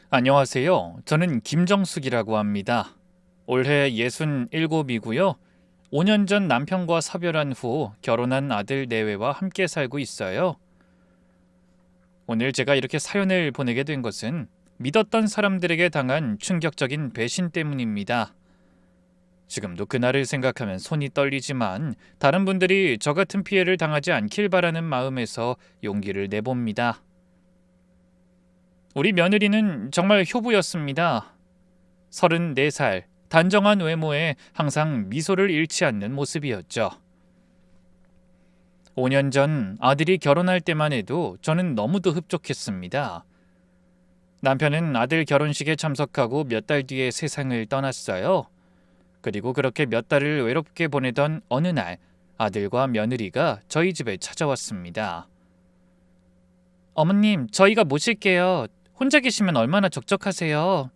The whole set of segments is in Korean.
안녕하세요. 저는 김정숙이라고 합니다. 올해 67이고요. 5년 전 남편과 사별한 후 결혼한 아들 내외와 함께 살고 있어요. 오늘 제가 이렇게 사연을 보내게 된 것은 믿었던 사람들에게 당한 충격적인 배신 때문입니다. 지금도 그날을 생각하면 손이 떨리지만 다른 분들이 저 같은 피해를 당하지 않길 바라는 마음에서 용기를 내봅니다. 우리 며느리는 정말 효부였습니다. 34살, 단정한 외모에 항상 미소를 잃지 않는 모습이었죠. 5년 전 아들이 결혼할 때만 해도 저는 너무도 흡족했습니다. 남편은 아들 결혼식에 참석하고 몇 달 뒤에 세상을 떠났어요. 그리고 그렇게 몇 달을 외롭게 보내던 어느 날 아들과 며느리가 저희 집에 찾아왔습니다. 어머님, 저희가 모실게요. 혼자 계시면 얼마나 적적하세요.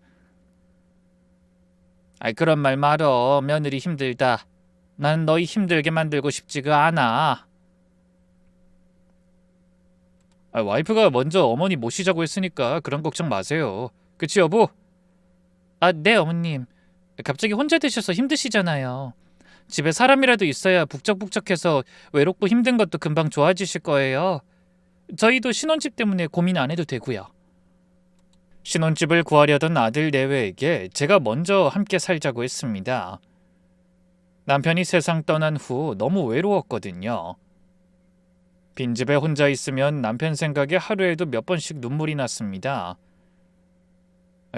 아이, 그런 말 말어. 며느리 힘들다. 난 너희 힘들게 만들고 싶지가 않아. 와이프가 먼저 어머니 모시자고 했으니까 그런 걱정 마세요. 그치, 여보? 아, 네, 어머님. 갑자기 혼자 되셔서 힘드시잖아요. 집에 사람이라도 있어야 북적북적해서 외롭고 힘든 것도 금방 좋아지실 거예요. 저희도 신혼집 때문에 고민 안 해도 되고요. 신혼집을 구하려던 아들 내외에게 제가 먼저 함께 살자고 했습니다. 남편이 세상 떠난 후 너무 외로웠거든요. 빈집에 혼자 있으면 남편 생각에 하루에도 몇 번씩 눈물이 났습니다.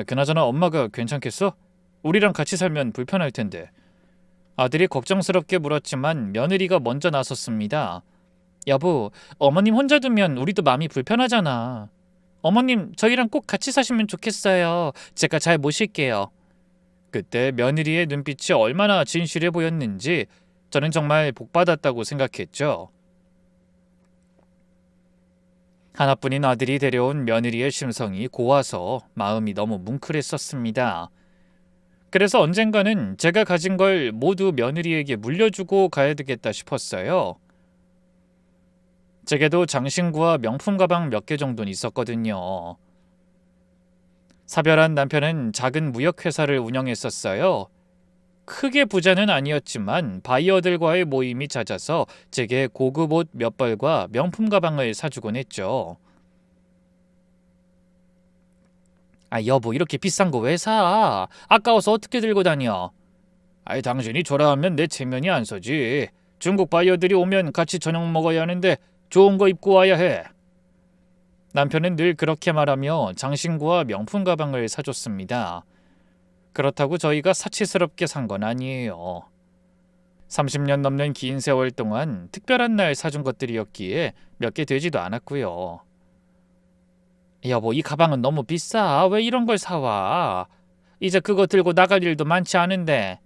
그나저나 엄마가 괜찮겠어? 우리랑 같이 살면 불편할 텐데. 아들이 걱정스럽게 물었지만 며느리가 먼저 나섰습니다. 여보, 어머님 혼자 두면 우리도 마음이 불편하잖아. 어머님, 저희랑 꼭 같이 사시면 좋겠어요. 제가 잘 모실게요. 그때 며느리의 눈빛이 얼마나 진실해 보였는지 저는 정말 복받았다고 생각했죠. 하나뿐인 아들이 데려온 며느리의 심성이 고와서 마음이 너무 뭉클했었습니다. 그래서 언젠가는 제가 가진 걸 모두 며느리에게 물려주고 가야 되겠다 싶었어요. 제게도 장신구와 명품 가방 몇 개 정도는 있었거든요. 사별한 남편은 작은 무역회사를 운영했었어요. 크게 부자는 아니었지만 바이어들과의 모임이 잦아서 제게 고급 옷 몇 벌과 명품 가방을 사주곤 했죠. 아, 여보, 이렇게 비싼 거 왜 사? 아까워서 어떻게 들고 다녀? 아이, 당신이 줘라 하면 내 체면이 안 서지. 중국 바이어들이 오면 같이 저녁 먹어야 하는데 좋은 거 입고 와야 해. 남편은 늘 그렇게 말하며 장신구와 명품 가방을 사줬습니다. 그렇다고 저희가 사치스럽게 산 건 아니에요. 30년 넘는 긴 세월 동안 특별한 날 사준 것들이었기에 몇 개 되지도 않았고요. 여보, 이 가방은 너무 비싸. 왜 이런 걸 사와? 이제 그거 들고 나갈 일도 많지 않은데.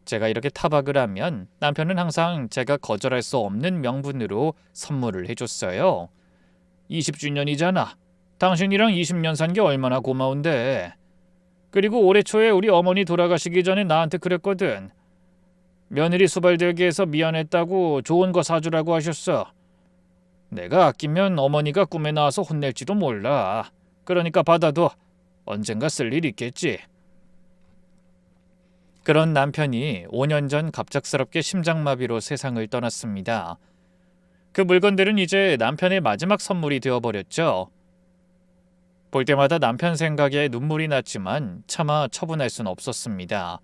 제가 이렇게 타박을 하면 남편은 항상 제가 거절할 수 없는 명분으로 선물을 해줬어요. 20주년이잖아. 당신이랑 20년 산 게 얼마나 고마운데. 그리고 올해 초에 우리 어머니 돌아가시기 전에 나한테 그랬거든. 며느리 수발들게 해서 미안했다고 좋은 거 사주라고 하셨어. 내가 아끼면 어머니가 꿈에 나와서 혼낼지도 몰라. 그러니까 받아도 언젠가 쓸 일 있겠지. 그런 남편이 5년 전 갑작스럽게 심장마비로 세상을 떠났습니다. 그 물건들은 이제 남편의 마지막 선물이 되어버렸죠. 볼 때마다 남편 생각에 눈물이 났지만 차마 처분할 순 없었습니다.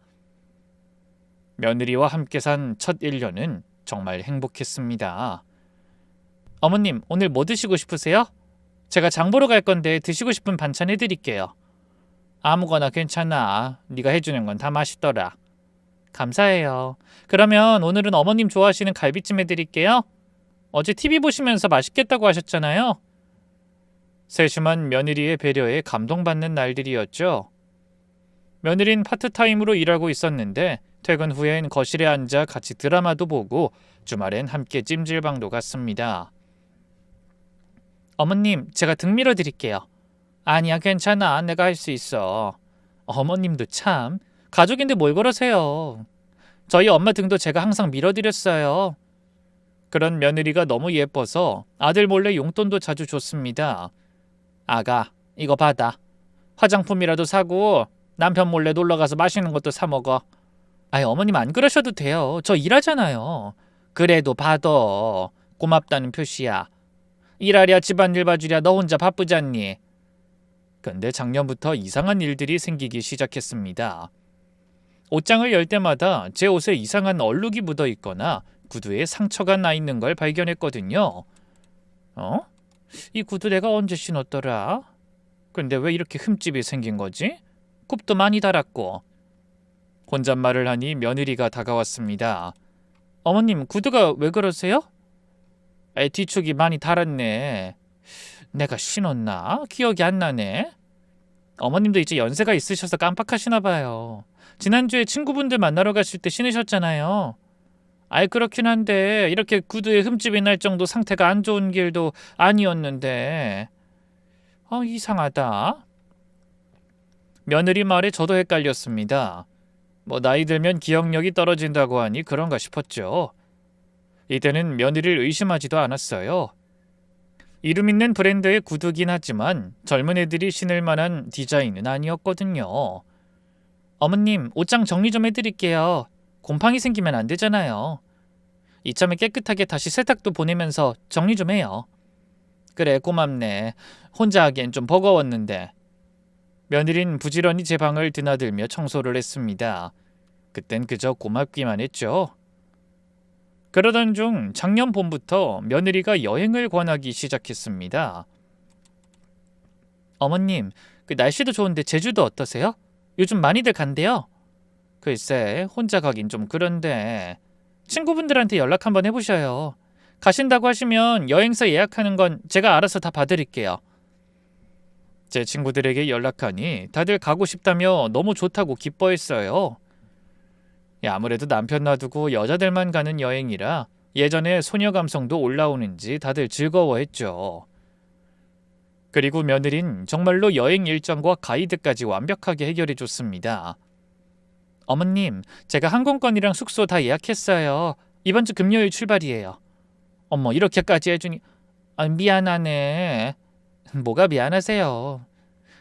며느리와 함께 산 첫 1년은 정말 행복했습니다. 어머님, 오늘 뭐 드시고 싶으세요? 제가 장 보러 갈 건데 드시고 싶은 반찬 해드릴게요. 아무거나 괜찮아. 네가 해주는 건 다 맛있더라. 감사해요. 그러면 오늘은 어머님 좋아하시는 갈비찜 해드릴게요. 어제 TV 보시면서 맛있겠다고 하셨잖아요. 세심한 며느리의 배려에 감동받는 날들이었죠. 며느린 파트타임으로 일하고 있었는데 퇴근 후엔 거실에 앉아 같이 드라마도 보고 주말엔 함께 찜질방도 갔습니다. 어머님, 제가 등 밀어드릴게요. 아니야, 괜찮아. 내가 할 수 있어. 어머님도 참. 가족인데 뭘 그러세요. 저희 엄마 등도 제가 항상 밀어드렸어요. 그런 며느리가 너무 예뻐서 아들 몰래 용돈도 자주 줬습니다. 아가, 이거 받아. 화장품이라도 사고 남편 몰래 놀러가서 맛있는 것도 사 먹어. 아이, 어머님 안 그러셔도 돼요. 저 일하잖아요. 그래도 받아. 고맙다는 표시야. 일하랴 집안일 봐주랴 너 혼자 바쁘잖니. 근데 작년부터 이상한 일들이 생기기 시작했습니다. 옷장을 열 때마다 제 옷에 이상한 얼룩이 묻어 있거나 구두에 상처가 나 있는 걸 발견했거든요. 어? 이 구두 내가 언제 신었더라? 근데 왜 이렇게 흠집이 생긴 거지? 굽도 많이 달았고. 혼잣말을 하니 며느리가 다가왔습니다. 어머님, 구두가 왜 그러세요? 뒤축이 많이 달았네. 내가 신었나? 기억이 안 나네. 어머님도 이제 연세가 있으셔서 깜빡하시나 봐요. 지난주에 친구분들 만나러 가실 때 신으셨잖아요. 아이, 그렇긴 한데 이렇게 구두에 흠집이 날 정도 상태가 안 좋은 길도 아니었는데. 이상하다. 며느리 말에 저도 헷갈렸습니다. 뭐 나이 들면 기억력이 떨어진다고 하니 그런가 싶었죠. 이때는 며느리를 의심하지도 않았어요. 이름 있는 브랜드의 구두긴 하지만 젊은 애들이 신을 만한 디자인은 아니었거든요. 어머님, 옷장 정리 좀 해드릴게요. 곰팡이 생기면 안 되잖아요. 이참에 깨끗하게 다시 세탁도 보내면서 정리 좀 해요. 그래, 고맙네. 혼자 하기엔 좀 버거웠는데. 며느린 부지런히 제 방을 드나들며 청소를 했습니다. 그땐 그저 고맙기만 했죠. 그러던 중 작년 봄부터 며느리가 여행을 권하기 시작했습니다. 어머님, 그 날씨도 좋은데 제주도 어떠세요? 요즘 많이들 간대요. 글쎄, 혼자 가긴 좀 그런데 친구분들한테 연락 한번 해보셔요. 가신다고 하시면 여행사 예약하는 건 제가 알아서 다 봐드릴게요. 제 친구들에게 연락하니 다들 가고 싶다며 너무 좋다고 기뻐했어요. 아무래도 남편 놔두고 여자들만 가는 여행이라 예전에 소녀 감성도 올라오는지 다들 즐거워했죠. 그리고 며느린 정말로 여행 일정과 가이드까지 완벽하게 해결해줬습니다. 어머님, 제가 항공권이랑 숙소 다 예약했어요. 이번 주 금요일 출발이에요. 어머, 이렇게까지 해주니 미안하네. 뭐가 미안하세요.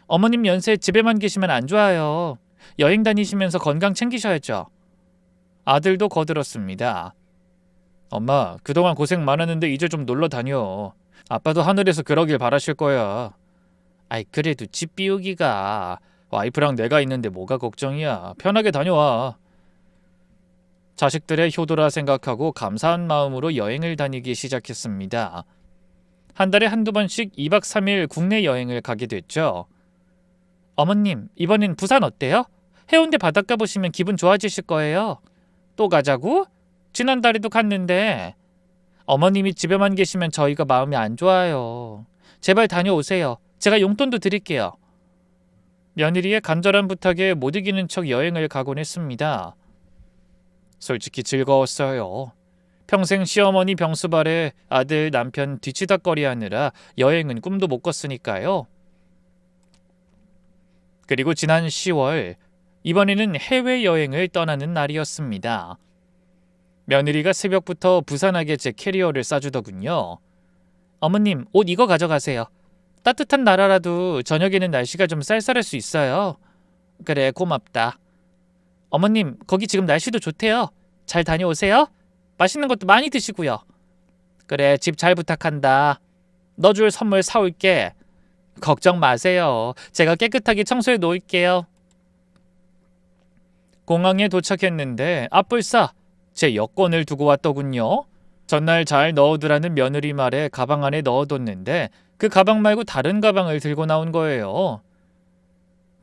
어머님 연세 집에만 계시면 안 좋아요. 여행 다니시면서 건강 챙기셔야죠. 아들도 거들었습니다. 엄마, 그동안 고생 많았는데 이제 좀 놀러 다녀. 아빠도 하늘에서 그러길 바라실 거야. 아이, 그래도 집 비우기가. 와이프랑 내가 있는데 뭐가 걱정이야. 편하게 다녀와. 자식들의 효도라 생각하고 감사한 마음으로 여행을 다니기 시작했습니다. 한 달에 한두 번씩 2박 3일 국내 여행을 가게 됐죠. 어머님, 이번엔 부산 어때요? 해운대 바닷가 보시면 기분 좋아지실 거예요. 또 가자고? 지난달에도 갔는데. 어머님이 집에만 계시면 저희가 마음이 안 좋아요. 제발 다녀오세요. 제가 용돈도 드릴게요. 며느리의 간절한 부탁에 못 이기는 척 여행을 가곤 했습니다. 솔직히 즐거웠어요. 평생 시어머니 병수발에 아들 남편 뒤치다꺼리 하느라 여행은 꿈도 못 꿨으니까요. 그리고 지난 10월, 이번에는 해외여행을 떠나는 날이었습니다. 며느리가 새벽부터 부산하게 제 캐리어를 싸주더군요. 어머님, 옷 이거 가져가세요. 따뜻한 나라라도 저녁에는 날씨가 좀 쌀쌀할 수 있어요. 그래, 고맙다. 어머님, 거기 지금 날씨도 좋대요. 잘 다녀오세요. 맛있는 것도 많이 드시고요. 그래, 집 잘 부탁한다. 너 줄 선물 사올게. 걱정 마세요. 제가 깨끗하게 청소해 놓을게요. 공항에 도착했는데 앞불싸 제 여권을 두고 왔더군요. 전날 잘 넣어두라는 며느리 말에 가방 안에 넣어뒀는데 그 가방 말고 다른 가방을 들고 나온 거예요.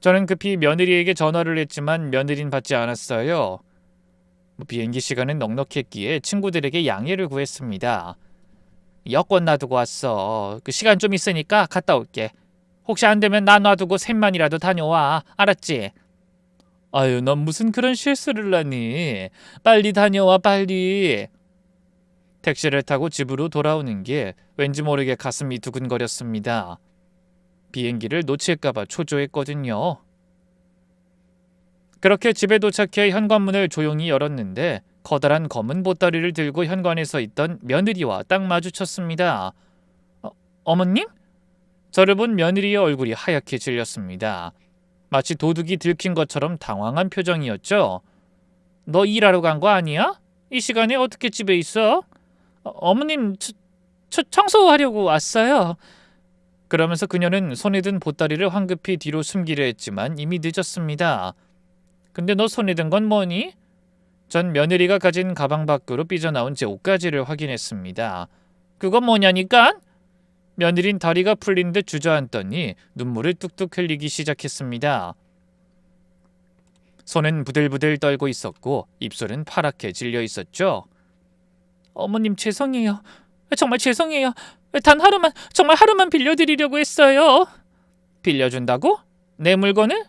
저는 급히 며느리에게 전화를 했지만 며느린 받지 않았어요. 비행기 시간은 넉넉했기에 친구들에게 양해를 구했습니다. 여권 놔두고 왔어. 그 시간 좀 있으니까 갔다 올게. 혹시 안 되면 나 놔두고 셋만이라도 다녀와. 알았지? 아유, 넌 무슨 그런 실수를 하니. 빨리 다녀와, 빨리. 택시를 타고 집으로 돌아오는 게 왠지 모르게 가슴이 두근거렸습니다. 비행기를 놓칠까봐 초조했거든요. 그렇게 집에 도착해 현관문을 조용히 열었는데 커다란 검은 보따리를 들고 현관에 서 있던 며느리와 딱 마주쳤습니다. 어머님? 저를 본 며느리의 얼굴이 하얗게 질렸습니다. 마치 도둑이 들킨 것처럼 당황한 표정이었죠. 너 일하러 간 거 아니야? 이 시간에 어떻게 집에 있어? 어머님, 청소하려고 왔어요. 그러면서 그녀는 손에 든 보따리를 황급히 뒤로 숨기려 했지만 이미 늦었습니다. 근데 너 손에 든 건 뭐니? 전 며느리가 가진 가방 밖으로 삐져나온 제 옷가지를 확인했습니다. 그건 뭐냐니까? 며느린 다리가 풀린 듯 주저앉더니 눈물을 뚝뚝 흘리기 시작했습니다. 손은 부들부들 떨고 있었고 입술은 파랗게 질려 있었죠. 어머님 죄송해요. 정말 죄송해요. 단 하루만, 정말 하루만 빌려드리려고 했어요. 빌려준다고? 내 물건을?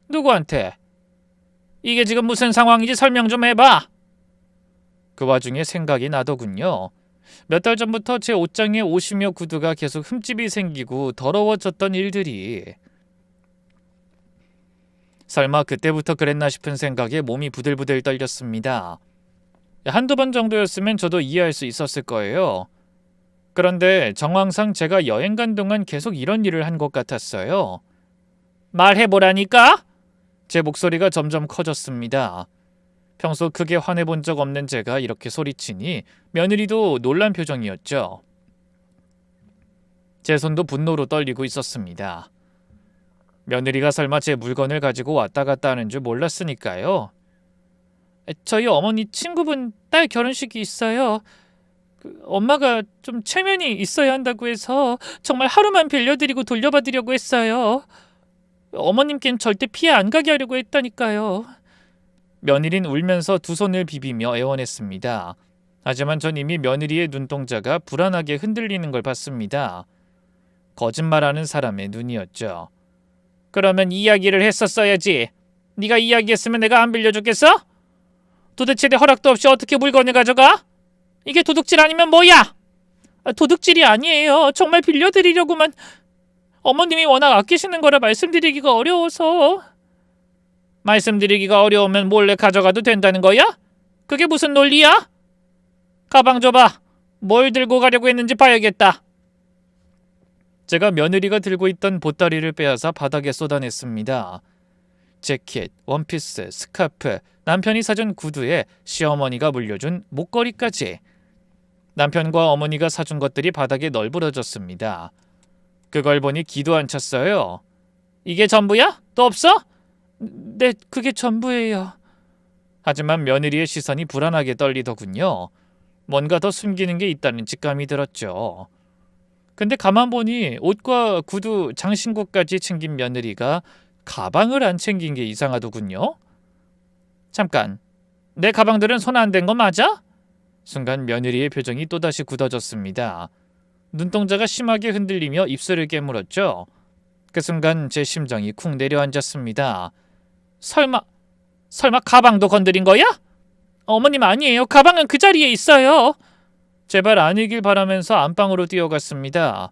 누구한테? 이게 지금 무슨 상황인지 설명 좀 해봐. 그 와중에 생각이 나더군요. 몇 달 전부터 제 옷장에 옷이며 구두가 계속 흠집이 생기고 더러워졌던 일들이. 설마 그때부터 그랬나 싶은 생각에 몸이 부들부들 떨렸습니다. 한두 번 정도였으면 저도 이해할 수 있었을 거예요. 그런데 정황상 제가 여행 간 동안 계속 이런 일을 한 것 같았어요. 말해보라니까? 제 목소리가 점점 커졌습니다. 평소 크게 화내본 적 없는 제가 이렇게 소리치니 며느리도 놀란 표정이었죠. 제 손도 분노로 떨리고 있었습니다. 며느리가 설마 제 물건을 가지고 왔다 갔다 하는 줄 몰랐으니까요. 저희 어머니 친구분 딸 결혼식이 있어요. 엄마가 좀 체면이 있어야 한다고 해서 정말 하루만 빌려드리고 돌려받으려고 했어요. 어머님께는 절대 피해 안 가게 하려고 했다니까요. 며느린 울면서 두 손을 비비며 애원했습니다. 하지만 전 이미 며느리의 눈동자가 불안하게 흔들리는 걸 봤습니다. 거짓말하는 사람의 눈이었죠. 그러면 이야기를 했었어야지. 네가 이야기했으면 내가 안 빌려줬겠어? 도대체 내 허락도 없이 어떻게 물건을 가져가? 이게 도둑질 아니면 뭐야? 도둑질이 아니에요. 정말 빌려드리려고만. 어머님이 워낙 아끼시는 거라 말씀드리기가 어려워서. 말씀드리기가 어려우면 몰래 가져가도 된다는 거야? 그게 무슨 논리야? 가방 줘봐. 뭘 들고 가려고 했는지 봐야겠다. 제가 며느리가 들고 있던 보따리를 빼앗아 바닥에 쏟아냈습니다. 재킷, 원피스, 스카프, 남편이 사준 구두에 시어머니가 물려준 목걸이까지. 남편과 어머니가 사준 것들이 바닥에 널브러졌습니다. 그걸 보니 기도 안 찼어요. 이게 전부야? 또 없어? 네, 그게 전부예요. 하지만 며느리의 시선이 불안하게 떨리더군요. 뭔가 더 숨기는 게 있다는 직감이 들었죠. 근데 가만 보니 옷과 구두, 장신구까지 챙긴 며느리가 가방을 안 챙긴 게 이상하더군요. 잠깐, 내 가방들은 손 안 댄 거 맞아? 순간 며느리의 표정이 또다시 굳어졌습니다. 눈동자가 심하게 흔들리며 입술을 깨물었죠. 그 순간 제 심장이 쿵 내려앉았습니다. 설마 가방도 건드린 거야? 어머님 아니에요. 가방은 그 자리에 있어요. 제발 아니길 바라면서 안방으로 뛰어갔습니다.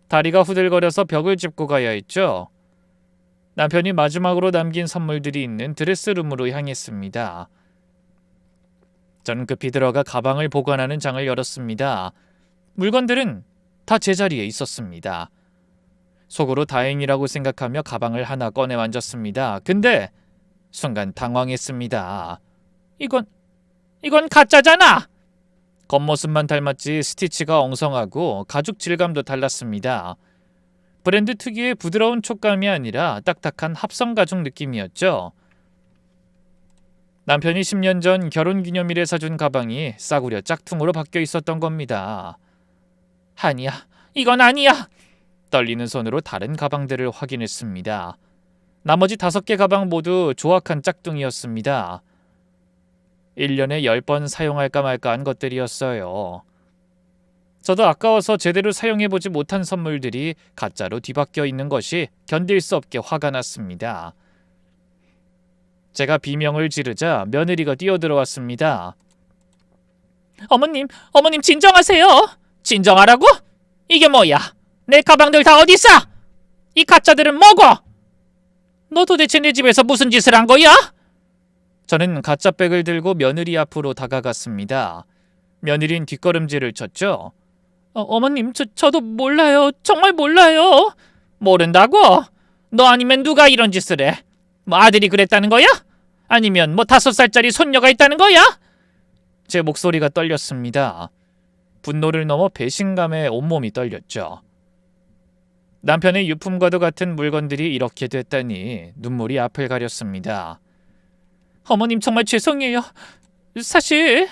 다리가 후들거려서 벽을 짚고 가야 했죠. 남편이 마지막으로 남긴 선물들이 있는 드레스룸으로 향했습니다. 저는 급히 들어가 가방을 보관하는 장을 열었습니다. 물건들은 다 제자리에 있었습니다. 속으로 다행이라고 생각하며 가방을 하나 꺼내 만졌습니다. 근데 순간 당황했습니다. 이건 가짜잖아! 겉모습만 닮았지 스티치가 엉성하고 가죽 질감도 달랐습니다. 브랜드 특유의 부드러운 촉감이 아니라 딱딱한 합성 가죽 느낌이었죠. 남편이 10년 전 결혼기념일에 사준 가방이 싸구려 짝퉁으로 바뀌어 있었던 겁니다. 아니야, 이건 아니야! 떨리는 손으로 다른 가방들을 확인했습니다. 나머지 5개 가방 모두 조악한 짝퉁이었습니다. 1년에 10번 사용할까 말까 한 것들이었어요. 저도 아까워서 제대로 사용해보지 못한 선물들이 가짜로 뒤바뀌어 있는 것이 견딜 수 없게 화가 났습니다. 제가 비명을 지르자 며느리가 뛰어들어왔습니다. 어머님 진정하세요. 진정하라고? 이게 뭐야? 내 가방들 다 어디 있어? 이 가짜들은 뭐고? 너 도대체 내 집에서 무슨 짓을 한 거야? 저는 가짜백을 들고 며느리 앞으로 다가갔습니다. 며느리는 뒷걸음질을 쳤죠. 어머님, 저도 몰라요. 정말 몰라요. 모른다고? 너 아니면 누가 이런 짓을 해? 뭐 아들이 그랬다는 거야? 아니면 뭐 5살짜리 손녀가 있다는 거야? 제 목소리가 떨렸습니다. 분노를 넘어 배신감에 온몸이 떨렸죠. 남편의 유품과도 같은 물건들이 이렇게 됐다니 눈물이 앞을 가렸습니다. 어머님 정말 죄송해요. 사실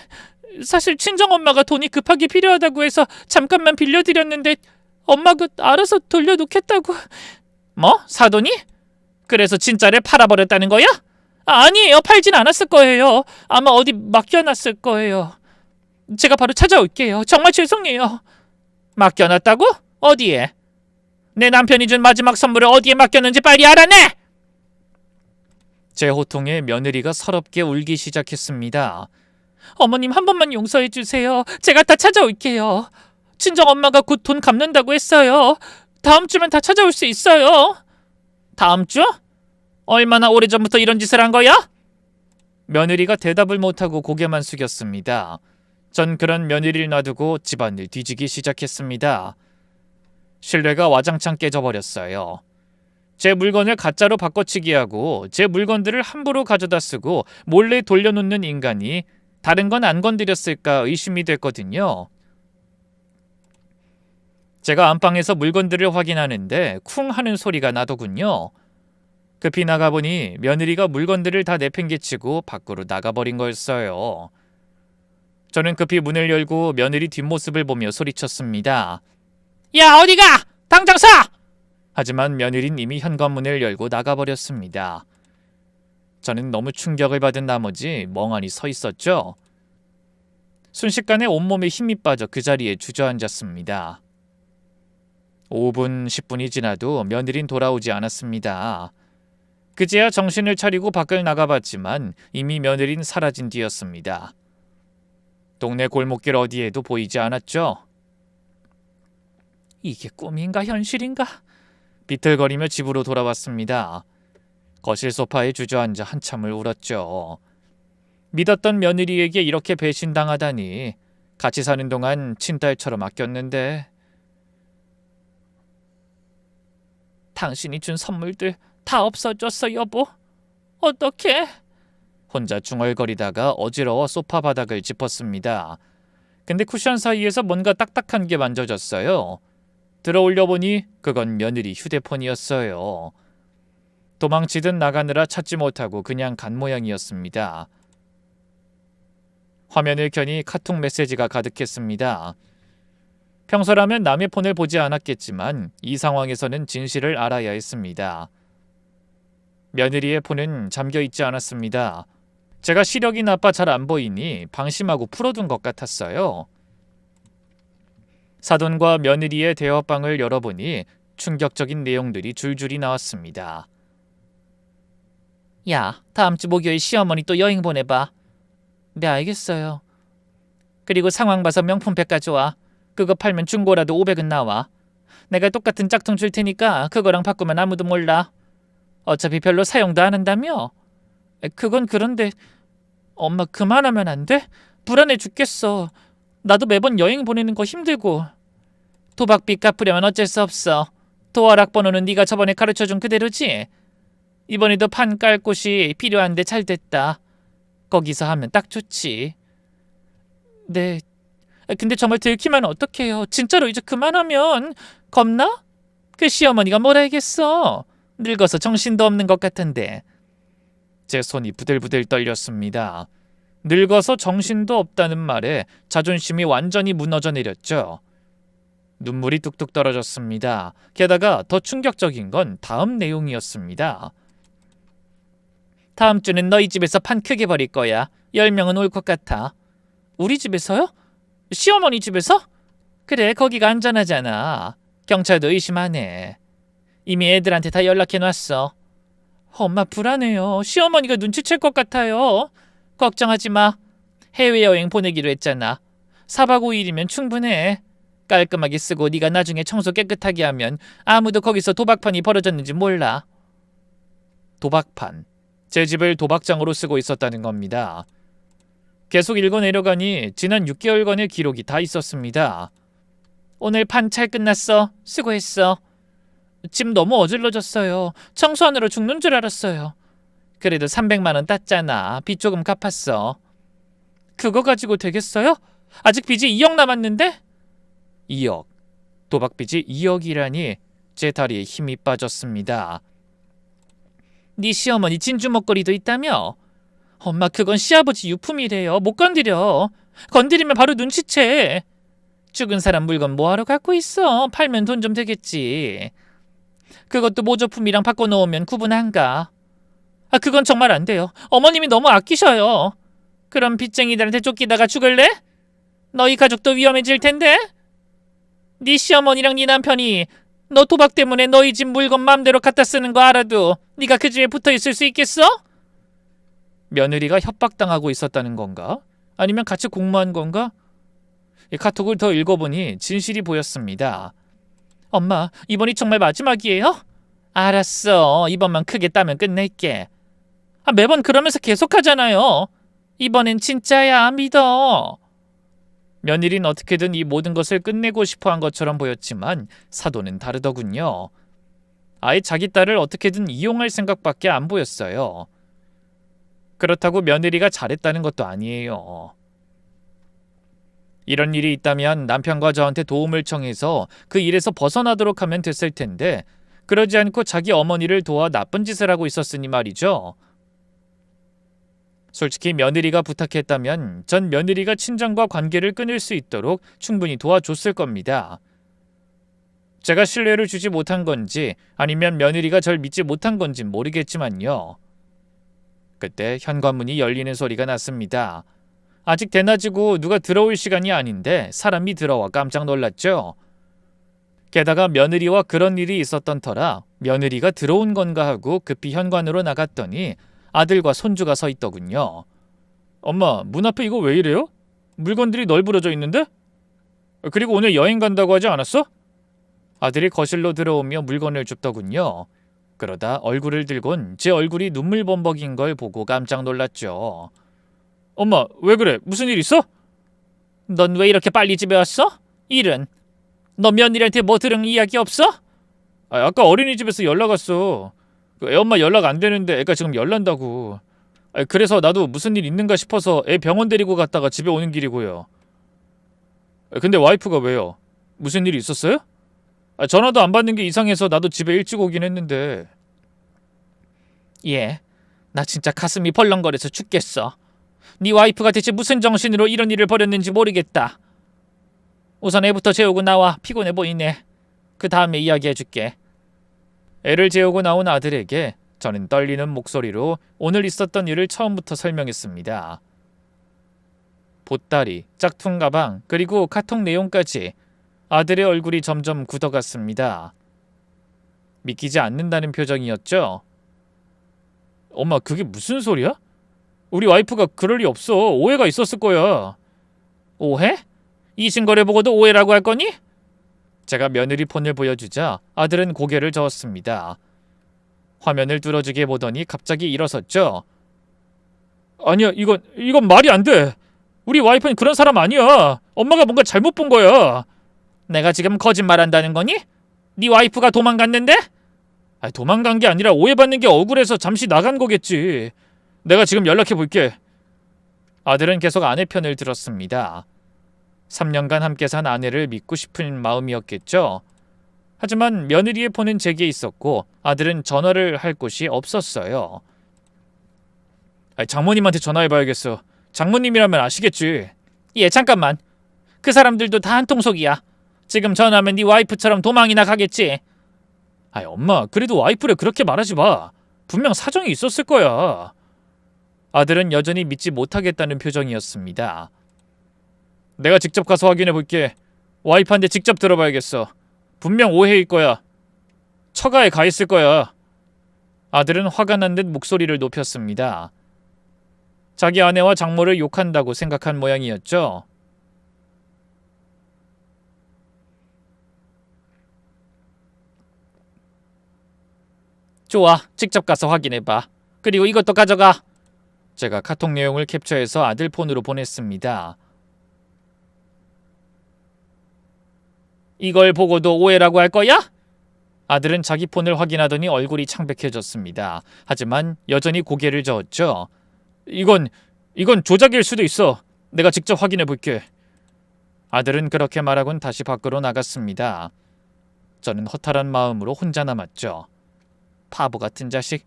친정엄마가 돈이 급하게 필요하다고 해서 잠깐만 빌려드렸는데 엄마가 알아서 돌려놓겠다고. 뭐? 사돈이? 그래서 진짜를 팔아버렸다는 거야? 아니에요. 팔진 않았을 거예요. 아마 어디 맡겨놨을 거예요. 제가 바로 찾아올게요. 정말 죄송해요. 맡겨놨다고? 어디에? 내 남편이 준 마지막 선물을 어디에 맡겼는지 빨리 알아내! 제 호통에 며느리가 서럽게 울기 시작했습니다. 어머님 한 번만 용서해 주세요. 제가 다 찾아올게요. 친정엄마가 곧 돈 갚는다고 했어요. 다음 주면 다 찾아올 수 있어요. 다음 주? 얼마나 오래전부터 이런 짓을 한 거야? 며느리가 대답을 못하고 고개만 숙였습니다. 전 그런 며느리를 놔두고 집안을 뒤지기 시작했습니다. 신뢰가 와장창 깨져버렸어요. 제 물건을 가짜로 바꿔치기 하고 제 물건들을 함부로 가져다 쓰고 몰래 돌려놓는 인간이 다른 건 안 건드렸을까 의심이 됐거든요. 제가 안방에서 물건들을 확인하는데 쿵 하는 소리가 나더군요. 급히 나가보니 며느리가 물건들을 다 내팽개치고 밖으로 나가버린 거였어요. 저는 급히 문을 열고 며느리 뒷모습을 보며 소리쳤습니다. 야, 어디가! 당장 사! 하지만 며느리는 이미 현관문을 열고 나가버렸습니다. 저는 너무 충격을 받은 나머지 멍하니 서 있었죠. 순식간에 온몸에 힘이 빠져 그 자리에 주저앉았습니다. 5분, 10분이 지나도 며느린 돌아오지 않았습니다. 그제야 정신을 차리고 밖을 나가봤지만 이미 며느린 사라진 뒤였습니다. 동네 골목길 어디에도 보이지 않았죠. 이게 꿈인가 현실인가? 비틀거리며 집으로 돌아왔습니다. 거실 소파에 주저앉아 한참을 울었죠. 믿었던 며느리에게 이렇게 배신당하다니. 같이 사는 동안 친딸처럼 아꼈는데. 당신이 준 선물들 다 없어졌어, 여보. 어떡해? 혼자 중얼거리다가 어지러워 소파 바닥을 짚었습니다. 근데 쿠션 사이에서 뭔가 딱딱한 게 만져졌어요. 들어올려 보니 그건 며느리 휴대폰이었어요. 도망치듯 나가느라 찾지 못하고 그냥 간 모양이었습니다. 화면을 켜니 카톡 메시지가 가득했습니다. 평소라면 남의 폰을 보지 않았겠지만 이 상황에서는 진실을 알아야 했습니다. 며느리의 폰은 잠겨있지 않았습니다. 제가 시력이 나빠 잘 안 보이니 방심하고 풀어둔 것 같았어요. 사돈과 며느리의 대화방을 열어보니 충격적인 내용들이 줄줄이 나왔습니다. 야, 다음 주 목요일 시어머니 또 여행 보내봐. 네, 알겠어요. 그리고 상황 봐서 명품백 가져와. 그거 팔면 중고라도 500은 나와. 내가 똑같은 짝퉁 줄 테니까 그거랑 바꾸면 아무도 몰라. 어차피 별로 사용도 안 한다며? 그건 그런데 엄마 그만하면 안 돼? 불안해 죽겠어. 나도 매번 여행 보내는 거 힘들고. 도박빚 갚으려면 어쩔 수 없어. 도어락 번호는 네가 저번에 가르쳐준 그대로지? 이번에도 판 깔 곳이 필요한데 잘 됐다. 거기서 하면 딱 좋지. 네. 근데 정말 들키면 어떡해요. 진짜로 이제 그만하면. 겁나? 그 시어머니가 뭐라 하겠어. 늙어서 정신도 없는 것 같은데. 제 손이 부들부들 떨렸습니다. 늙어서 정신도 없다는 말에 자존심이 완전히 무너져 내렸죠. 눈물이 뚝뚝 떨어졌습니다. 게다가 더 충격적인 건 다음 내용이었습니다. 다음 주는 너희 집에서 판 크게 벌일 거야. 10명은 올 것 같아. 우리 집에서요? 시어머니 집에서? 그래, 거기가 안전하잖아. 경찰도 의심하네. 이미 애들한테 다 연락해놨어. 엄마 불안해요. 시어머니가 눈치챌 것 같아요. 걱정하지 마. 해외여행 보내기로 했잖아. 4박 5일이면 충분해. 깔끔하게 쓰고 네가 나중에 청소 깨끗하게 하면 아무도 거기서 도박판이 벌어졌는지 몰라. 도박판. 제 집을 도박장으로 쓰고 있었다는 겁니다. 계속 읽어 내려가니 지난 6개월간의 기록이 다 있었습니다. 오늘 판 잘 끝났어. 수고했어. 집 너무 어질러졌어요. 청소하느라 죽는 줄 알았어요. 그래도 300만 원 땄잖아. 빚 조금 갚았어. 그거 가지고 되겠어요? 아직 빚이 2억 남았는데? 2억. 도박빚이 2억이라니 제 다리에 힘이 빠졌습니다. 네 시어머니 진주 목걸이도 있다며? 엄마 그건 시아버지 유품이래요. 못 건드려. 건드리면 바로 눈치채. 죽은 사람 물건 뭐하러 갖고 있어? 팔면 돈 좀 되겠지. 그것도 모조품이랑 바꿔놓으면 구분 안 가. 그건 정말 안 돼요. 어머님이 너무 아끼셔요. 그럼 빚쟁이들한테 쫓기다가 죽을래? 너희 가족도 위험해질 텐데? 네 시어머니랑 네 남편이 너 도박 때문에 너희 집 물건 맘대로 갖다 쓰는 거 알아도 네가 그 집에 붙어있을 수 있겠어? 며느리가 협박당하고 있었다는 건가? 아니면 같이 공모한 건가? 이 카톡을 더 읽어보니 진실이 보였습니다. 엄마, 이번이 정말 마지막이에요? 알았어. 이번만 크게 따면 끝낼게. 매번 그러면서 계속하잖아요. 이번엔 진짜야. 믿어. 며느리는 어떻게든 이 모든 것을 끝내고 싶어한 것처럼 보였지만 사도는 다르더군요. 아예 자기 딸을 어떻게든 이용할 생각밖에 안 보였어요. 그렇다고 며느리가 잘했다는 것도 아니에요. 이런 일이 있다면 남편과 저한테 도움을 청해서 그 일에서 벗어나도록 하면 됐을 텐데 그러지 않고 자기 어머니를 도와 나쁜 짓을 하고 있었으니 말이죠. 솔직히 며느리가 부탁했다면 전 며느리가 친정과 관계를 끊을 수 있도록 충분히 도와줬을 겁니다. 제가 신뢰를 주지 못한 건지 아니면 며느리가 절 믿지 못한 건지 모르겠지만요. 그때 현관문이 열리는 소리가 났습니다. 아직 대낮이고 누가 들어올 시간이 아닌데 사람이 들어와 깜짝 놀랐죠. 게다가 며느리와 그런 일이 있었던 터라 며느리가 들어온 건가 하고 급히 현관으로 나갔더니 아들과 손주가 서 있더군요. 엄마, 문 앞에 이거 왜 이래요? 물건들이 널브러져 있는데? 그리고 오늘 여행 간다고 하지 않았어? 아들이 거실로 들어오며 물건을 줍더군요. 그러다 얼굴을 들곤 제 얼굴이 눈물범벅인 걸 보고 깜짝 놀랐죠. 엄마, 왜 그래? 무슨 일 있어? 넌 왜 이렇게 빨리 집에 왔어? 일은? 너 며느리한테 뭐 들은 이야기 없어? 아까 어린이집에서 연락 왔어. 애엄마 연락 안 되는데 애가 지금 열난다고. 그래서 나도 무슨 일 있는가 싶어서 애 병원 데리고 갔다가 집에 오는 길이고요. 근데 와이프가 왜요? 무슨 일이 있었어요? 전화도 안 받는 게 이상해서 나도 집에 일찍 오긴 했는데. 예, 나 진짜 가슴이 벌렁거려서 죽겠어. 네 와이프가 대체 무슨 정신으로 이런 일을 벌였는지 모르겠다. 우선 애부터 재우고 나와. 피곤해 보이네. 그 다음에 이야기해줄게. 애를 재우고 나온 아들에게 저는 떨리는 목소리로 오늘 있었던 일을 처음부터 설명했습니다. 보따리, 짝퉁 가방, 그리고 카톡 내용까지. 아들의 얼굴이 점점 굳어갔습니다. 믿기지 않는다는 표정이었죠. 엄마, 그게 무슨 소리야? 우리 와이프가 그럴 리 없어. 오해가 있었을 거야. 오해? 이 증거를 보고도 오해라고 할 거니? 제가 며느리 폰을 보여주자 아들은 고개를 저었습니다. 화면을 뚫어지게 보더니 갑자기 일어섰죠. 아니야, 이건 말이 안 돼. 우리 와이프는 그런 사람 아니야. 엄마가 뭔가 잘못 본 거야. 내가 지금 거짓말한다는 거니? 네 와이프가 도망갔는데? 도망간 게 아니라 오해받는 게 억울해서 잠시 나간 거겠지. 내가 지금 연락해 볼게. 아들은 계속 아내 편을 들었습니다. 3년간 함께 산 아내를 믿고 싶은 마음이었겠죠. 하지만 며느리의 폰은 제게 있었고 아들은 전화를 할 곳이 없었어요. 장모님한테 전화해봐야겠어. 장모님이라면 아시겠지. 예, 잠깐만. 그 사람들도 다 한통속이야. 지금 전화하면 네 와이프처럼 도망이나 가겠지. 엄마, 그래도 와이프를 그렇게 말하지 마. 분명 사정이 있었을 거야. 아들은 여전히 믿지 못하겠다는 표정이었습니다. 내가 직접 가서 확인해 볼게. 와이프한테 직접 들어봐야겠어. 분명 오해일 거야. 처가에 가 있을 거야. 아들은 화가 난 듯 목소리를 높였습니다. 자기 아내와 장모를 욕한다고 생각한 모양이었죠. 좋아, 직접 가서 확인해봐. 그리고 이것도 가져가. 제가 카톡 내용을 캡처해서 아들 폰으로 보냈습니다. 이걸 보고도 오해라고 할 거야? 아들은 자기 폰을 확인하더니 얼굴이 창백해졌습니다. 하지만 여전히 고개를 저었죠. 이건 조작일 수도 있어. 내가 직접 확인해 볼게. 아들은 그렇게 말하곤 다시 밖으로 나갔습니다. 저는 허탈한 마음으로 혼자 남았죠. 바보 같은 자식.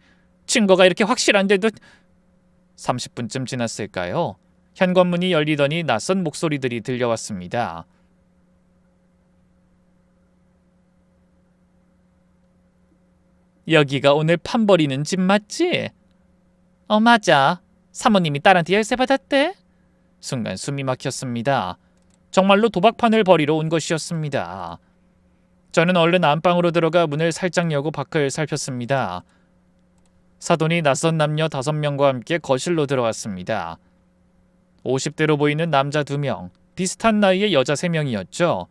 증거가 이렇게 확실한데도. 30분쯤 지났을까요? 현관문이 열리더니 낯선 목소리들이 들려왔습니다. 여기가 오늘 판 버리는 집 맞지? 맞아. 사모님이 딸한테 열쇠 받았대. 순간 숨이 막혔습니다. 정말로 도박판을 벌이러 온 것이었습니다. 저는 얼른 안방으로 들어가 문을 살짝 여고 밖을 살폈습니다. 사돈이 낯선 남녀 5명과 함께 거실로 들어왔습니다. 50대로 보이는 남자 2명, 비슷한 나이의 여자 3명이었죠.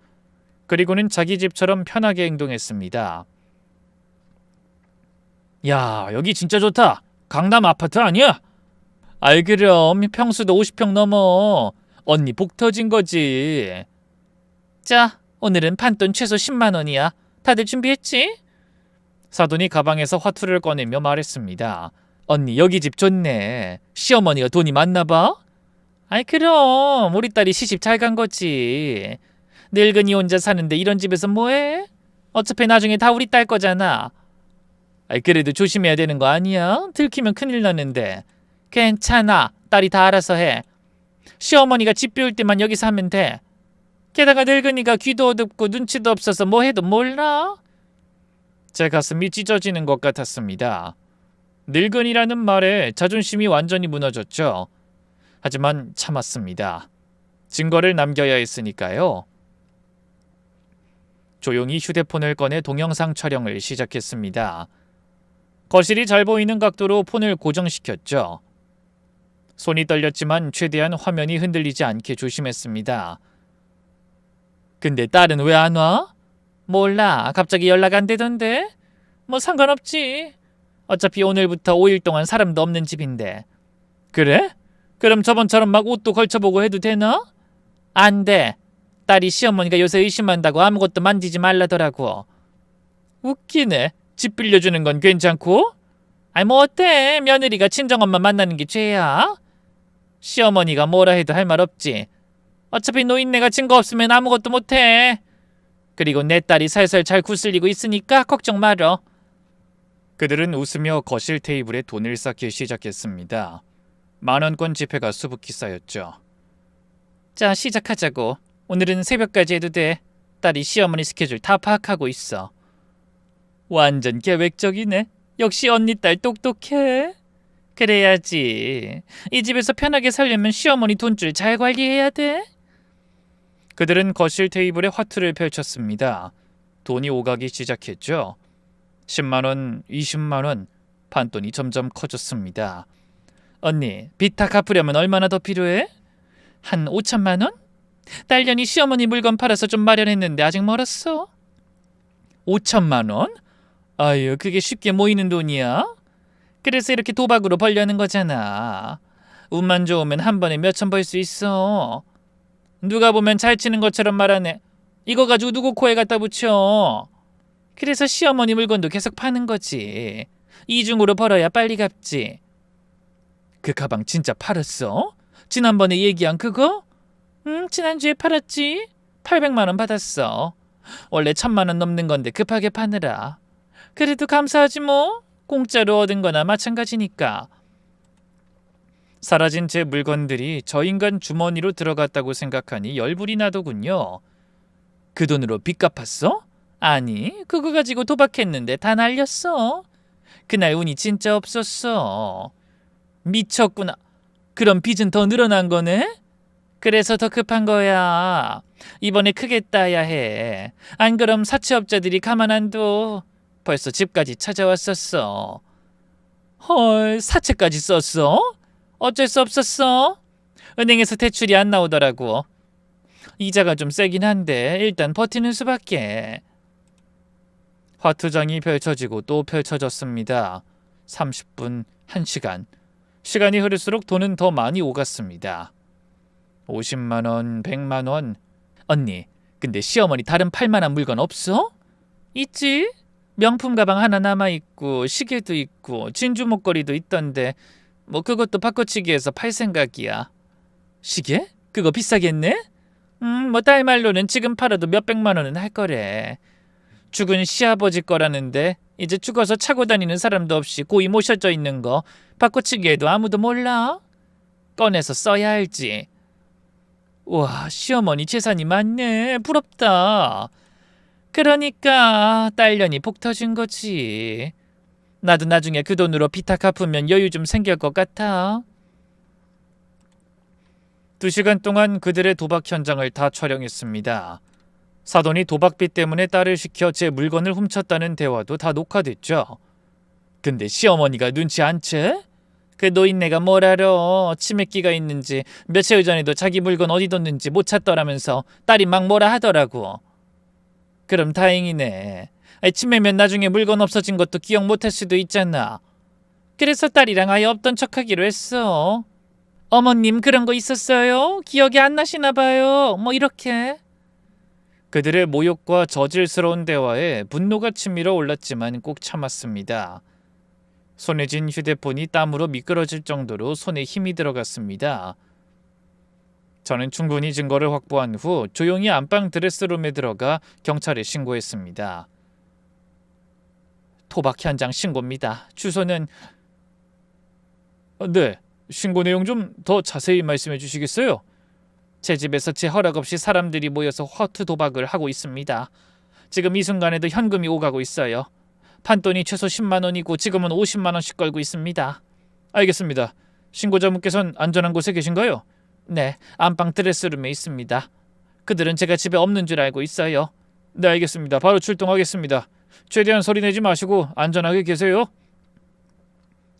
그리고는 자기 집처럼 편하게 행동했습니다. 야, 여기 진짜 좋다. 강남 아파트 아니야? 아이 그럼 평수도 50평 넘어. 언니 복 터진 거지. 자, 오늘은 판돈 최소 10만 원이야. 다들 준비했지? 사돈이 가방에서 화투를 꺼내며 말했습니다. 언니 여기 집 좋네. 시어머니가 돈이 많나 봐? 아이 그럼 우리 딸이 시집 잘 간 거지. 늙은이 혼자 사는데 이런 집에서 뭐해? 어차피 나중에 다 우리 딸 거잖아. 아이 그래도 조심해야 되는 거 아니야? 들키면 큰일 나는데. 괜찮아. 딸이 다 알아서 해. 시어머니가 집 비울 때만 여기서 하면 돼. 게다가 늙은이가 귀도 어둡고 눈치도 없어서 뭐 해도 몰라. 제 가슴이 찢어지는 것 같았습니다. 늙은이라는 말에 자존심이 완전히 무너졌죠. 하지만 참았습니다. 증거를 남겨야 했으니까요. 조용히 휴대폰을 꺼내 동영상 촬영을 시작했습니다. 거실이 잘 보이는 각도로 폰을 고정시켰죠. 손이 떨렸지만 최대한 화면이 흔들리지 않게 조심했습니다. 근데 딸은 왜 안 와? 몰라. 갑자기 연락 안 되던데. 뭐 상관없지. 어차피 오늘부터 5일 동안 사람도 없는 집인데. 그래? 그럼 저번처럼 막 옷도 걸쳐보고 해도 되나? 안 돼. 딸이 시어머니가 요새 의심한다고 아무것도 만지지 말라더라고. 웃기네. 집 빌려주는 건 괜찮고? 아이 뭐 어때? 며느리가 친정엄마 만나는 게 죄야? 시어머니가 뭐라 해도 할 말 없지. 어차피 노인네가 증거 없으면 아무것도 못해. 그리고 내 딸이 살살 잘 구슬리고 있으니까 걱정 말어. 그들은 웃으며 거실 테이블에 돈을 쌓기 시작했습니다. 10,000원권 지폐가 수북히 쌓였죠. 자, 시작하자고. 오늘은 새벽까지 해도 돼. 딸이 시어머니 스케줄 다 파악하고 있어. 완전 계획적이네. 역시 언니 딸 똑똑해. 그래야지. 이 집에서 편하게 살려면 시어머니 돈줄 잘 관리해야 돼. 그들은 거실 테이블에 화투를 펼쳤습니다. 돈이 오가기 시작했죠. 10만 원, 20만 원, 판돈이 점점 커졌습니다. 언니, 빚 다 갚으려면 얼마나 더 필요해? 한 5천만 원? 딸년이 시어머니 물건 팔아서 좀 마련했는데 아직 멀었어. 5천만 원? 아유, 그게 쉽게 모이는 돈이야? 그래서 이렇게 도박으로 벌려는 거잖아. 운만 좋으면 한 번에 몇천 벌 수 있어. 누가 보면 잘 치는 것처럼 말하네. 이거 가지고 누구 코에 갖다 붙여. 그래서 시어머니 물건도 계속 파는 거지. 이중으로 벌어야 빨리 갚지. 그 가방 진짜 팔았어? 지난번에 얘기한 그거? 지난주에 팔았지. 800만 원 받았어. 원래 1,000만 원 넘는 건데 급하게 파느라. 그래도 감사하지 뭐. 공짜로 얻은 거나 마찬가지니까. 사라진 제 물건들이 저 인간 주머니로 들어갔다고 생각하니 열불이 나더군요. 그 돈으로 빚 갚았어? 아니, 그거 가지고 도박했는데 다 날렸어. 그날 운이 진짜 없었어. 미쳤구나. 그럼 빚은 더 늘어난 거네? 그래서 더 급한 거야. 이번에 크게 따야 해. 안 그럼 사채업자들이 가만 안 둬. 벌써 집까지 찾아왔었어. 헐, 사채까지 썼어? 어쩔 수 없었어. 은행에서 대출이 안 나오더라고. 이자가 좀 세긴 한데 일단 버티는 수밖에. 화투장이 펼쳐지고 또 펼쳐졌습니다. 30분, 1시간. 시간이 흐를수록 돈은 더 많이 오갔습니다. 50만 원, 100만 원. 언니, 근데 시어머니 다른 팔만한 물건 없어? 있지. 명품 가방 하나 남아있고 시계도 있고 진주 목걸이도 있던데 뭐 그것도 바꿔치기해서 팔 생각이야. 시계? 그거 비싸겠네? 뭐 딸 말로는 지금 팔아도 몇백만 원은 할 거래. 죽은 시아버지 거라는데 이제 죽어서 차고 다니는 사람도 없이 고이 모셔져 있는 거 바꿔치기해도 아무도 몰라? 꺼내서 써야 알지. 와, 시어머니 재산이 많네. 부럽다. 그러니까 딸년이 복 터진 거지. 나도 나중에 그 돈으로 비타 갚으면 여유 좀 생길 것 같아. 2시간 동안 그들의 도박 현장을 다 촬영했습니다. 사돈이 도박비 때문에 딸을 시켜 제 물건을 훔쳤다는 대화도 다 녹화됐죠. 근데 시어머니가 눈치 안 채? 그 노인네가 뭘 알아. 치매기가 있는지 며칠 전에도 자기 물건 어디 뒀는지 못 찾더라면서 딸이 막 뭐라 하더라고. 그럼 다행이네. 치매면 나중에 물건 없어진 것도 기억 못할 수도 있잖아. 그래서 딸이랑 아예 없던 척하기로 했어. 어머님 그런 거 있었어요? 기억이 안 나시나 봐요. 뭐 이렇게. 그들의 모욕과 저질스러운 대화에 분노가 치밀어 올랐지만 꼭 참았습니다. 손에 쥔 휴대폰이 땀으로 미끄러질 정도로 손에 힘이 들어갔습니다. 저는 충분히 증거를 확보한 후 조용히 안방 드레스룸에 들어가 경찰에 신고했습니다. 도박 현장 신고입니다. 주소는... 네, 신고 내용 좀 더 자세히 말씀해 주시겠어요? 제 집에서 제 허락 없이 사람들이 모여서 허투 도박을 하고 있습니다. 지금 이 순간에도 현금이 오가고 있어요. 판돈이 최소 10만 원이고 지금은 50만 원씩 걸고 있습니다. 알겠습니다. 신고자분께서는 안전한 곳에 계신가요? 네, 안방 드레스룸에 있습니다. 그들은 제가 집에 없는 줄 알고 있어요. 네, 알겠습니다. 바로 출동하겠습니다. 최대한 소리 내지 마시고 안전하게 계세요.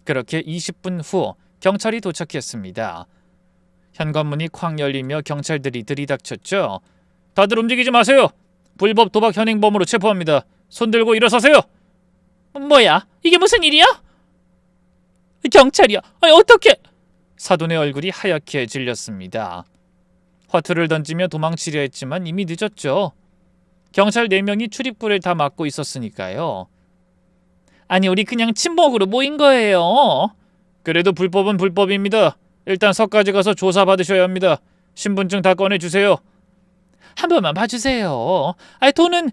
그렇게 20분 후 경찰이 도착했습니다. 현관문이 쾅 열리며 경찰들이 들이닥쳤죠. 다들 움직이지 마세요. 불법 도박 현행범으로 체포합니다. 손 들고 일어서세요. 뭐야? 이게 무슨 일이야? 경찰이야. 아니 어떻게? 사돈의 얼굴이 하얗게 질렸습니다. 화투를 던지며 도망치려 했지만 이미 늦었죠. 경찰 4명이 출입구를 다 막고 있었으니까요. 아니 우리 그냥 친목으로 모인 거예요. 그래도 불법은 불법입니다. 일단 서까지 가서 조사받으셔야 합니다. 신분증 다 꺼내주세요. 한 번만 봐주세요. 아니 돈은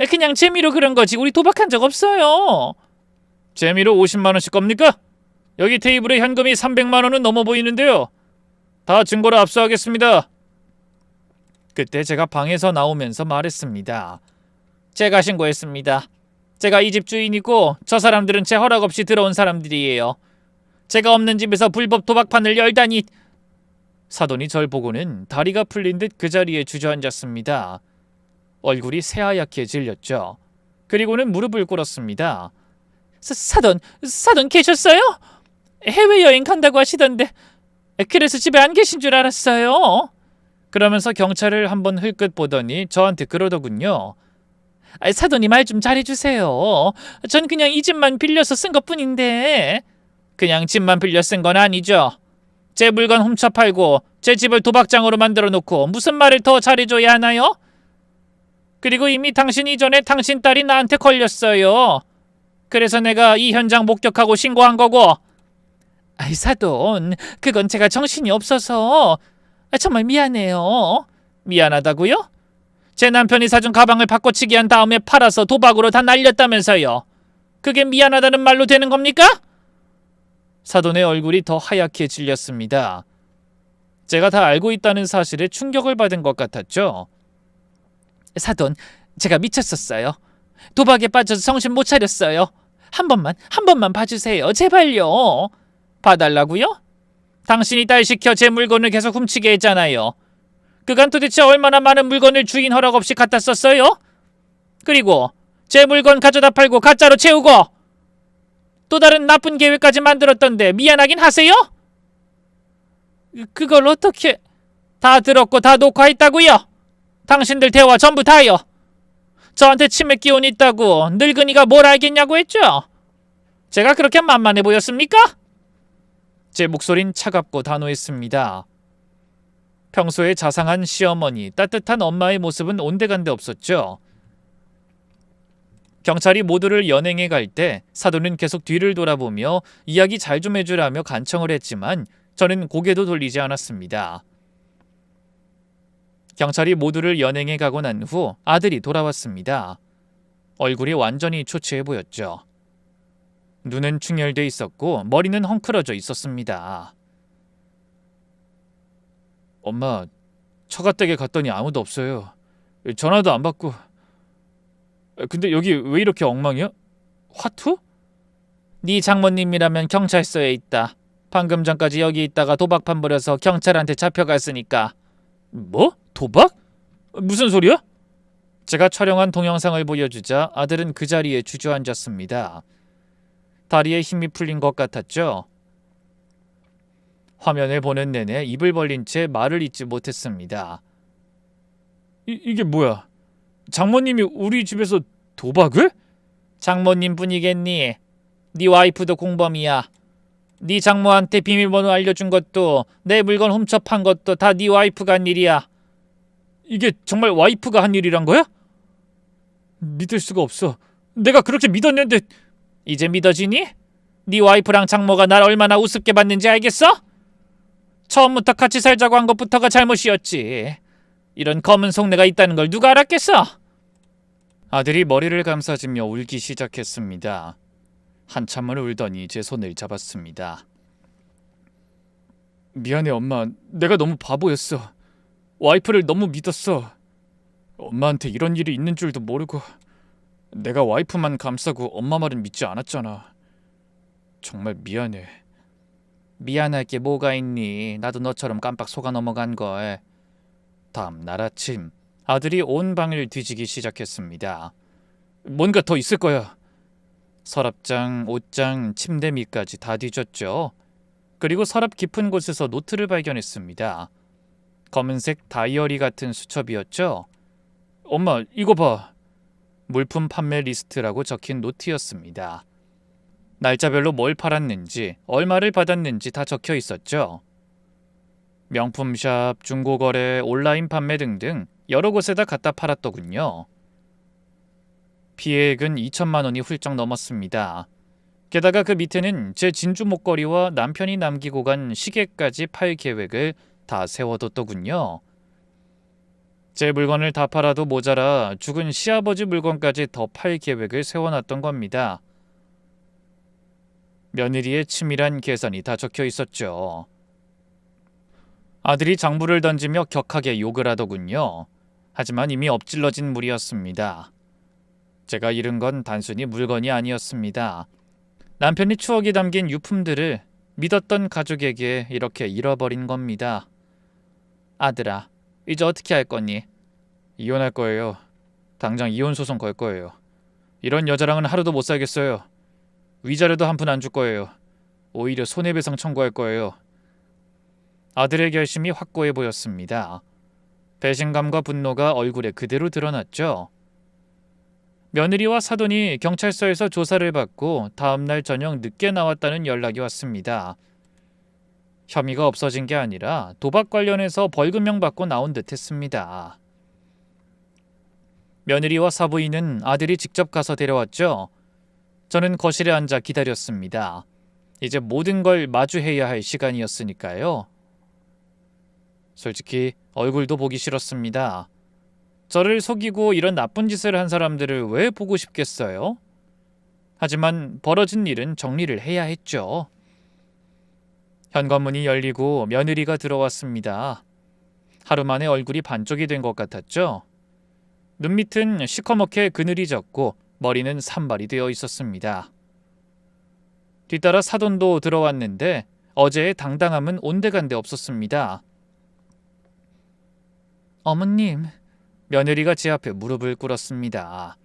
그냥 재미로 그런 거지 우리 도박한 적 없어요. 재미로 50만 원씩 겁니까? 여기 테이블에 현금이 300만 원은 넘어 보이는데요. 다 증거로 압수하겠습니다. 그때 제가 방에서 나오면서 말했습니다. 제가 신고했습니다. 제가 이 집 주인이고 저 사람들은 제 허락 없이 들어온 사람들이에요. 제가 없는 집에서 불법 도박판을 열다니. 사돈이 절 보고는 다리가 풀린 듯 그 자리에 주저앉았습니다. 얼굴이 새하얗게 질렸죠. 그리고는 무릎을 꿇었습니다. 사돈 계셨어요? 해외여행 간다고 하시던데 그래서 집에 안 계신 줄 알았어요. 그러면서 경찰을 한번 흘끗 보더니 저한테 그러더군요. 사돈이 말 좀 잘해주세요. 전 그냥 이 집만 빌려서 쓴 것뿐인데. 그냥 집만 빌려 쓴 건 아니죠. 제 물건 훔쳐 팔고 제 집을 도박장으로 만들어 놓고 무슨 말을 더 잘해줘야 하나요? 그리고 이미 당신 이전에 당신 딸이 나한테 걸렸어요. 그래서 내가 이 현장 목격하고 신고한 거고. 사돈, 그건 제가 정신이 없어서. 정말 미안해요. 미안하다고요? 제 남편이 사준 가방을 바꿔치기 한 다음에 팔아서 도박으로 다 날렸다면서요. 그게 미안하다는 말로 되는 겁니까? 사돈의 얼굴이 더 하얗게 질렸습니다. 제가 다 알고 있다는 사실에 충격을 받은 것 같았죠. 사돈, 제가 미쳤었어요. 도박에 빠져서 정신 못 차렸어요. 한 번만 봐주세요. 제발요. 봐달라고요? 당신이 딸 시켜 제 물건을 계속 훔치게 했잖아요. 그간 도대체 얼마나 많은 물건을 주인 허락 없이 갖다 썼어요? 그리고 제 물건 가져다 팔고 가짜로 채우고 또 다른 나쁜 계획까지 만들었던데 미안하긴 하세요? 그걸 어떻게... 다 들었고 다 녹화했다고요? 당신들 대화 전부 다요. 저한테 치매 기운 있다고 늙은이가 뭘 알겠냐고 했죠? 제가 그렇게 만만해 보였습니까? 제 목소린 차갑고 단호했습니다. 평소에 자상한 시어머니, 따뜻한 엄마의 모습은 온데간데 없었죠. 경찰이 모두를 연행해 갈 때 사돈은 계속 뒤를 돌아보며 이야기 잘 좀 해주라며 간청을 했지만 저는 고개도 돌리지 않았습니다. 경찰이 모두를 연행해 가고 난 후 아들이 돌아왔습니다. 얼굴이 완전히 초췌해 보였죠. 눈은 충혈돼 있었고 머리는 헝클어져 있었습니다. 엄마, 처갓댁에 갔더니 아무도 없어요. 전화도 안 받고. 근데 여기 왜 이렇게 엉망이야? 화투? 네 장모님이라면 경찰서에 있다. 방금 전까지 여기 있다가 도박판 벌여서 경찰한테 잡혀갔으니까. 뭐? 도박? 무슨 소리야? 제가 촬영한 동영상을 보여주자 아들은 그 자리에 주저앉았습니다. 다리에 힘이 풀린 것 같았죠. 화면을 보는 내내 입을 벌린 채 말을 잇지 못했습니다. 이게 뭐야? 장모님이 우리 집에서 도박을? 장모님뿐이겠니? 네 와이프도 공범이야. 네 장모한테 비밀번호 알려준 것도 내 물건 훔쳐 판 것도 다 네 와이프가 한 일이야. 이게 정말 와이프가 한 일이란 거야? 믿을 수가 없어. 내가 그렇게 믿었는데. 이제 믿어지니? 네 와이프랑 장모가 날 얼마나 우습게 봤는지 알겠어? 처음부터 같이 살자고 한 것부터가 잘못이었지. 이런 검은 속내가 있다는 걸 누가 알았겠어? 아들이 머리를 감싸주며 울기 시작했습니다. 한참을 울더니 제 손을 잡았습니다. 미안해 엄마. 내가 너무 바보였어. 와이프를 너무 믿었어. 엄마한테 이런 일이 있는 줄도 모르고 내가 와이프만 감싸고 엄마 말은 믿지 않았잖아. 정말 미안해. 미안할 게 뭐가 있니? 나도 너처럼 깜빡 속아 넘어간 걸. 다음 날 아침 아들이 온 방을 뒤지기 시작했습니다. 뭔가 더 있을 거야. 서랍장, 옷장, 침대 밑까지 다 뒤졌죠. 그리고 서랍 깊은 곳에서 노트를 발견했습니다. 검은색 다이어리 같은 수첩이었죠. 엄마, 이거 봐. 물품 판매 리스트라고 적힌 노트였습니다. 날짜별로 뭘 팔았는지, 얼마를 받았는지 다 적혀 있었죠. 명품샵, 중고거래, 온라인 판매 등등 여러 곳에다 갖다 팔았더군요. 피해액은 2천만 원이 훌쩍 넘었습니다. 게다가 그 밑에는 제 진주 목걸이와 남편이 남기고 간 시계까지 팔 계획을 다 세워뒀더군요. 제 물건을 다 팔아도 모자라 죽은 시아버지 물건까지 더 팔 계획을 세워놨던 겁니다. 며느리의 치밀한 계산이 다 적혀 있었죠. 아들이 장부를 던지며 격하게 욕을 하더군요. 하지만 이미 엎질러진 물이었습니다. 제가 잃은 건 단순히 물건이 아니었습니다. 남편의 추억이 담긴 유품들을 믿었던 가족에게 이렇게 잃어버린 겁니다. 아들아, 이제 어떻게 할 거니? 이혼할 거예요. 당장 이혼 소송 걸 거예요. 이런 여자랑은 하루도 못 살겠어요. 위자료도 한 푼 안 줄 거예요. 오히려 손해배상 청구할 거예요. 아들의 결심이 확고해 보였습니다. 배신감과 분노가 얼굴에 그대로 드러났죠. 며느리와 사돈이 경찰서에서 조사를 받고 다음날 저녁 늦게 나왔다는 연락이 왔습니다. 혐의가 없어진 게 아니라 도박 관련해서 벌금형 받고 나온 듯 했습니다. 며느리와 사부인은 아들이 직접 가서 데려왔죠. 저는 거실에 앉아 기다렸습니다. 이제 모든 걸 마주해야 할 시간이었으니까요. 솔직히 얼굴도 보기 싫었습니다. 저를 속이고 이런 나쁜 짓을 한 사람들을 왜 보고 싶겠어요? 하지만 벌어진 일은 정리를 해야 했죠. 현관문이 열리고 며느리가 들어왔습니다. 하루 만에 얼굴이 반쪽이 된 것 같았죠. 눈밑은 시커멓게 그늘이 졌고 머리는 산발이 되어 있었습니다. 뒤따라 사돈도 들어왔는데 어제의 당당함은 온데간데 없었습니다. 어머님, 며느리가 제 앞에 무릎을 꿇었습니다.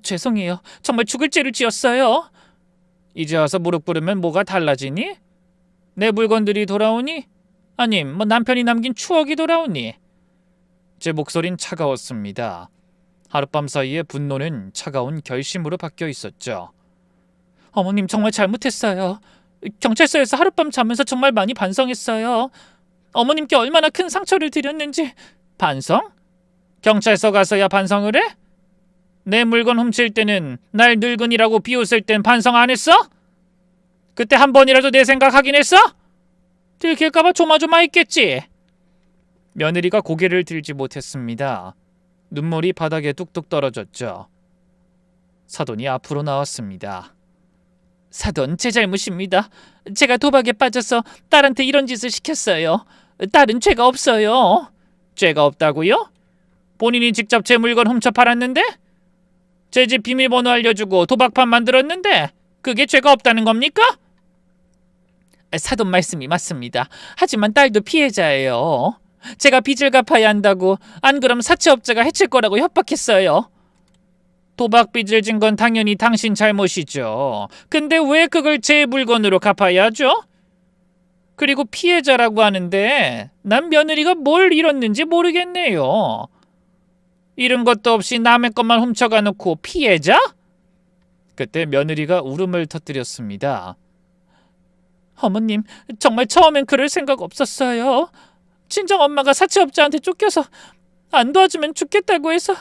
죄송해요. 정말 죽을 죄를 지었어요. 이제 와서 무릎 꿇으면 뭐가 달라지니? 내 물건들이 돌아오니? 아님 뭐 남편이 남긴 추억이 돌아오니? 제 목소린 차가웠습니다. 하룻밤 사이에 분노는 차가운 결심으로 바뀌어 있었죠. 어머님 정말 잘못했어요. 경찰서에서 하룻밤 자면서 정말 많이 반성했어요. 어머님께 얼마나 큰 상처를 드렸는지. 반성? 경찰서 가서야 반성을 해? 내 물건 훔칠 때는 날 늙은이라고 비웃을 땐 반성 안 했어? 그때 한 번이라도 내 생각 하긴 했어? 들킬까봐 조마조마했겠지. 며느리가 고개를 들지 못했습니다. 눈물이 바닥에 뚝뚝 떨어졌죠. 사돈이 앞으로 나왔습니다. 사돈, 제 잘못입니다. 제가 도박에 빠져서 딸한테 이런 짓을 시켰어요. 딸은 죄가 없어요. 죄가 없다고요? 본인이 직접 제 물건 훔쳐 팔았는데? 제 집 비밀번호 알려주고 도박판 만들었는데 그게 죄가 없다는 겁니까? 사돈 말씀이 맞습니다. 하지만 딸도 피해자예요. 제가 빚을 갚아야 한다고, 안 그럼 사채업자가 해칠 거라고 협박했어요. 도박 빚을 진 건 당연히 당신 잘못이죠. 근데 왜 그걸 제 물건으로 갚아야 하죠? 그리고 피해자라고 하는데 난 며느리가 뭘 잃었는지 모르겠네요. 잃은 것도 없이 남의 것만 훔쳐가 놓고 피해자? 그때 며느리가 울음을 터뜨렸습니다. 어머님, 정말 처음엔 그럴 생각 없었어요. 친정엄마가 사채업자한테 쫓겨서 안 도와주면 죽겠다고 해서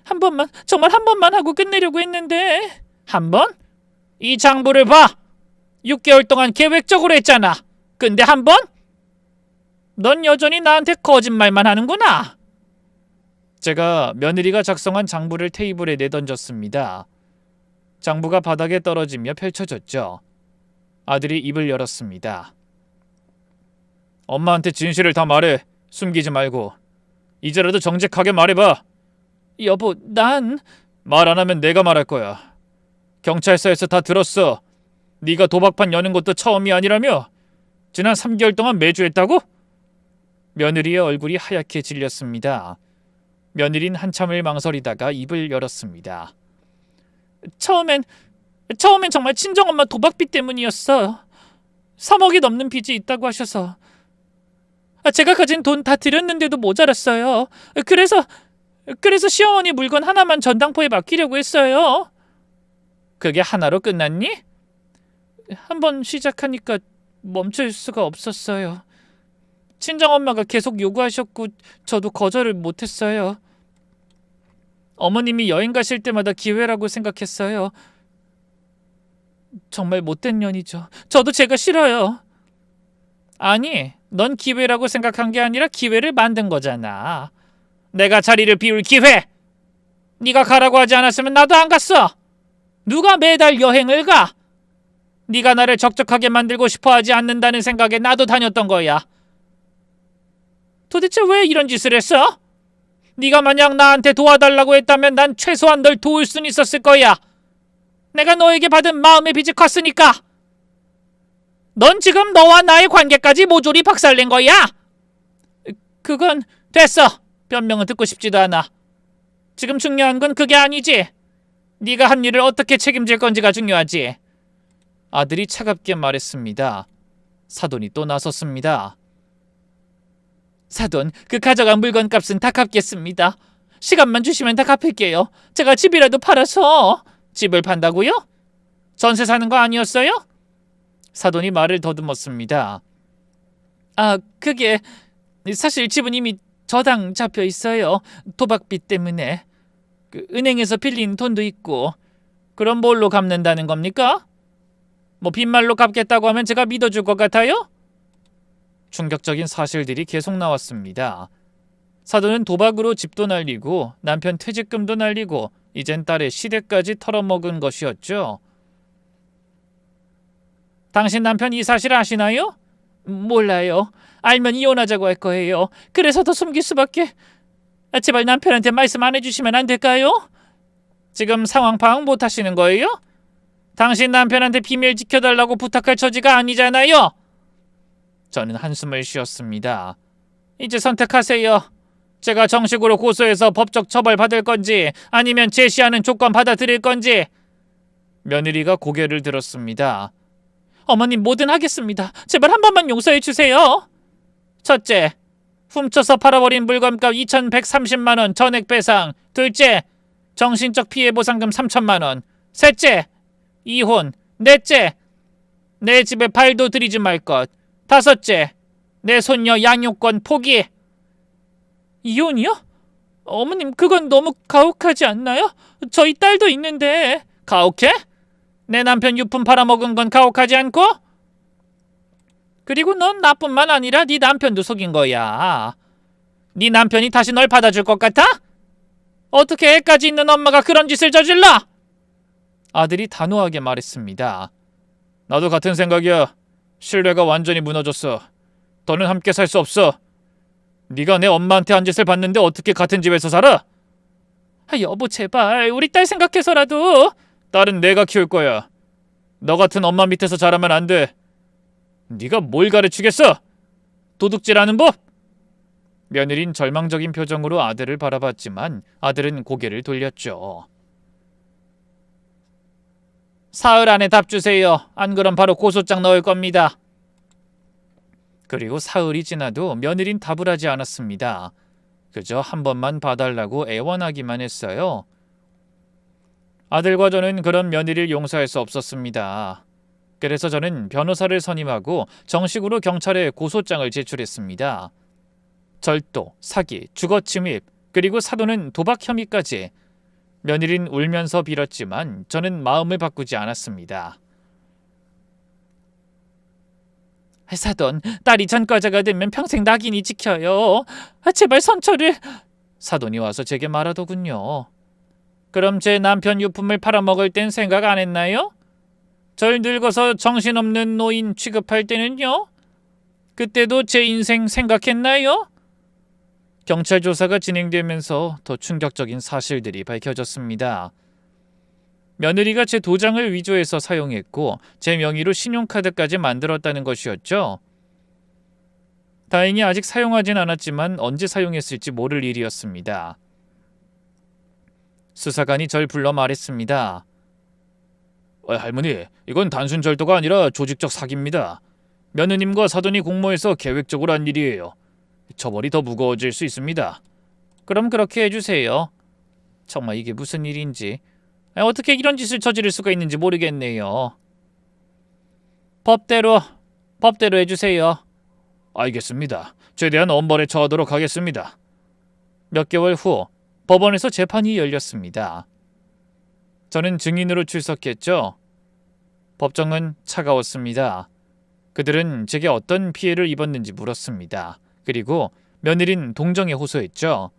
한 번만, 정말 한 번만 하고 끝내려고 했는데. 한 번? 이 장부를 봐. 6개월 동안 계획적으로 했잖아. 근데 한 번? 넌 여전히 나한테 거짓말만 하는구나. 제가 며느리가 작성한 장부를 테이블에 내던졌습니다. 장부가 바닥에 떨어지며 펼쳐졌죠. 아들이 입을 열었습니다. 엄마한테 진실을 다 말해. 숨기지 말고. 이제라도 정직하게 말해봐. 여보, 난... 말 안 하면 내가 말할 거야. 경찰서에서 다 들었어. 네가 도박판 여는 것도 처음이 아니라며? 지난 3개월 동안 매주 했다고? 며느리의 얼굴이 하얗게 질렸습니다. 며느리는 한참을 망설이다가 입을 열었습니다. 처음엔 정말 친정엄마 도박빚 때문이었어. 3억이 넘는 빚이 있다고 하셔서. 제가 가진 돈 다 드렸는데도 모자랐어요. 그래서 시어머니 물건 하나만 전당포에 맡기려고 했어요. 그게 하나로 끝났니? 한번 시작하니까 멈출 수가 없었어요. 친정엄마가 계속 요구하셨고 저도 거절을 못했어요. 어머님이 여행 가실 때마다 기회라고 생각했어요. 정말 못된 년이죠. 저도 제가 싫어요. 아니, 넌 기회라고 생각한 게 아니라 기회를 만든 거잖아. 내가 자리를 비울 기회! 네가 가라고 하지 않았으면 나도 안 갔어. 누가 매달 여행을 가? 네가 나를 적적하게 만들고 싶어 하지 않는다는 생각에 나도 다녔던 거야. 도대체 왜 이런 짓을 했어? 네가 만약 나한테 도와달라고 했다면 난 최소한 널 도울 순 있었을 거야. 내가 너에게 받은 마음의 빚이 컸으니까. 넌 지금 너와 나의 관계까지 모조리 박살낸 거야. 그건 됐어. 변명은 듣고 싶지도 않아. 지금 중요한 건 그게 아니지. 네가 한 일을 어떻게 책임질 건지가 중요하지. 아들이 차갑게 말했습니다. 사돈이 또 나섰습니다. 사돈, 그 가져간 물건값은 다 갚겠습니다. 시간만 주시면 다 갚을게요. 제가 집이라도 팔아서. 집을 판다고요? 전세 사는 거 아니었어요? 사돈이 말을 더듬었습니다. 그게 사실 집은 이미 저당 잡혀 있어요. 도박빚 때문에. 은행에서 빌린 돈도 있고. 그럼 뭘로 갚는다는 겁니까? 뭐 빈말로 갚겠다고 하면 제가 믿어줄 것 같아요? 충격적인 사실들이 계속 나왔습니다. 사돈은 도박으로 집도 날리고 남편 퇴직금도 날리고 이젠 딸의 시댁까지 털어먹은 것이었죠. 당신 남편 이 사실 아시나요? 몰라요. 알면 이혼하자고 할 거예요. 그래서 더 숨길 수밖에. 제발 남편한테 말씀 안 해주시면 안 될까요? 지금 상황 파악 못 하시는 거예요? 당신 남편한테 비밀 지켜달라고 부탁할 처지가 아니잖아요. 저는 한숨을 쉬었습니다. 이제 선택하세요. 제가 정식으로 고소해서 법적 처벌 받을 건지 아니면 제시하는 조건 받아들일 건지. 며느리가 고개를 들었습니다. 어머님, 뭐든 하겠습니다. 제발 한 번만 용서해 주세요. 첫째, 훔쳐서 팔아버린 물건값 2,130만 원 전액 배상. 둘째, 정신적 피해 보상금 3천만 원. 셋째, 이혼. 넷째, 내 집에 발도 들이지 말 것. 다섯째, 내 손녀 양육권 포기. 이혼이요? 어머님, 그건 너무 가혹하지 않나요? 저희 딸도 있는데. 가혹해? 내 남편 유품 팔아먹은 건 가혹하지 않고? 그리고 넌 나뿐만 아니라 네 남편도 속인 거야. 네 남편이 다시 널 받아줄 것 같아? 어떻게 애까지 있는 엄마가 그런 짓을 저질러? 아들이 단호하게 말했습니다. 나도 같은 생각이야. 신뢰가 완전히 무너졌어. 더는 함께 살 수 없어. 네가 내 엄마한테 한 짓을 봤는데 어떻게 같은 집에서 살아? 여보, 제발 우리 딸 생각해서라도. 딸은 내가 키울 거야. 너 같은 엄마 밑에서 자라면 안 돼. 네가 뭘 가르치겠어? 도둑질하는 법? 며느린 절망적인 표정으로 아들을 바라봤지만 아들은 고개를 돌렸죠. 사흘 안에 답 주세요. 안 그럼 바로 고소장 넣을 겁니다. 그리고 사흘이 지나도 며느린 답을 하지 않았습니다. 그저 한 번만 봐달라고 애원하기만 했어요. 아들과 저는 그런 며느리를 용서할 수 없었습니다. 그래서 저는 변호사를 선임하고 정식으로 경찰에 고소장을 제출했습니다. 절도, 사기, 주거침입, 그리고 사도는 도박 혐의까지. 며느린 울면서 빌었지만 저는 마음을 바꾸지 않았습니다. 사돈, 딸이 전과자가 되면 평생 낙인이 찍혀요. 제발 선처를. 사돈이 와서 제게 말하더군요. 그럼 제 남편 유품을 팔아먹을 땐 생각 안 했나요? 절 늙어서 정신없는 노인 취급할 때는요? 그때도 제 인생 생각했나요? 경찰 조사가 진행되면서 더 충격적인 사실들이 밝혀졌습니다. 며느리가 제 도장을 위조해서 사용했고 제 명의로 신용카드까지 만들었다는 것이었죠. 다행히 아직 사용하진 않았지만 언제 사용했을지 모를 일이었습니다. 수사관이 절 불러 말했습니다. 할머니, 이건 단순 절도가 아니라 조직적 사기입니다. 며느님과 사돈이 공모해서 계획적으로 한 일이에요. 처벌이 더 무거워질 수 있습니다. 그럼 그렇게 해주세요. 정말 이게 무슨 일인지, 어떻게 이런 짓을 저지를 수가 있는지 모르겠네요. 법대로 해주세요. 알겠습니다. 최대한 엄벌에 처하도록 하겠습니다. 몇 개월 후 법원에서 재판이 열렸습니다. 저는 증인으로 출석했죠. 법정은 차가웠습니다. 그들은 제게 어떤 피해를 입었는지 물었습니다. 그리고 며느린 동정에 호소했죠.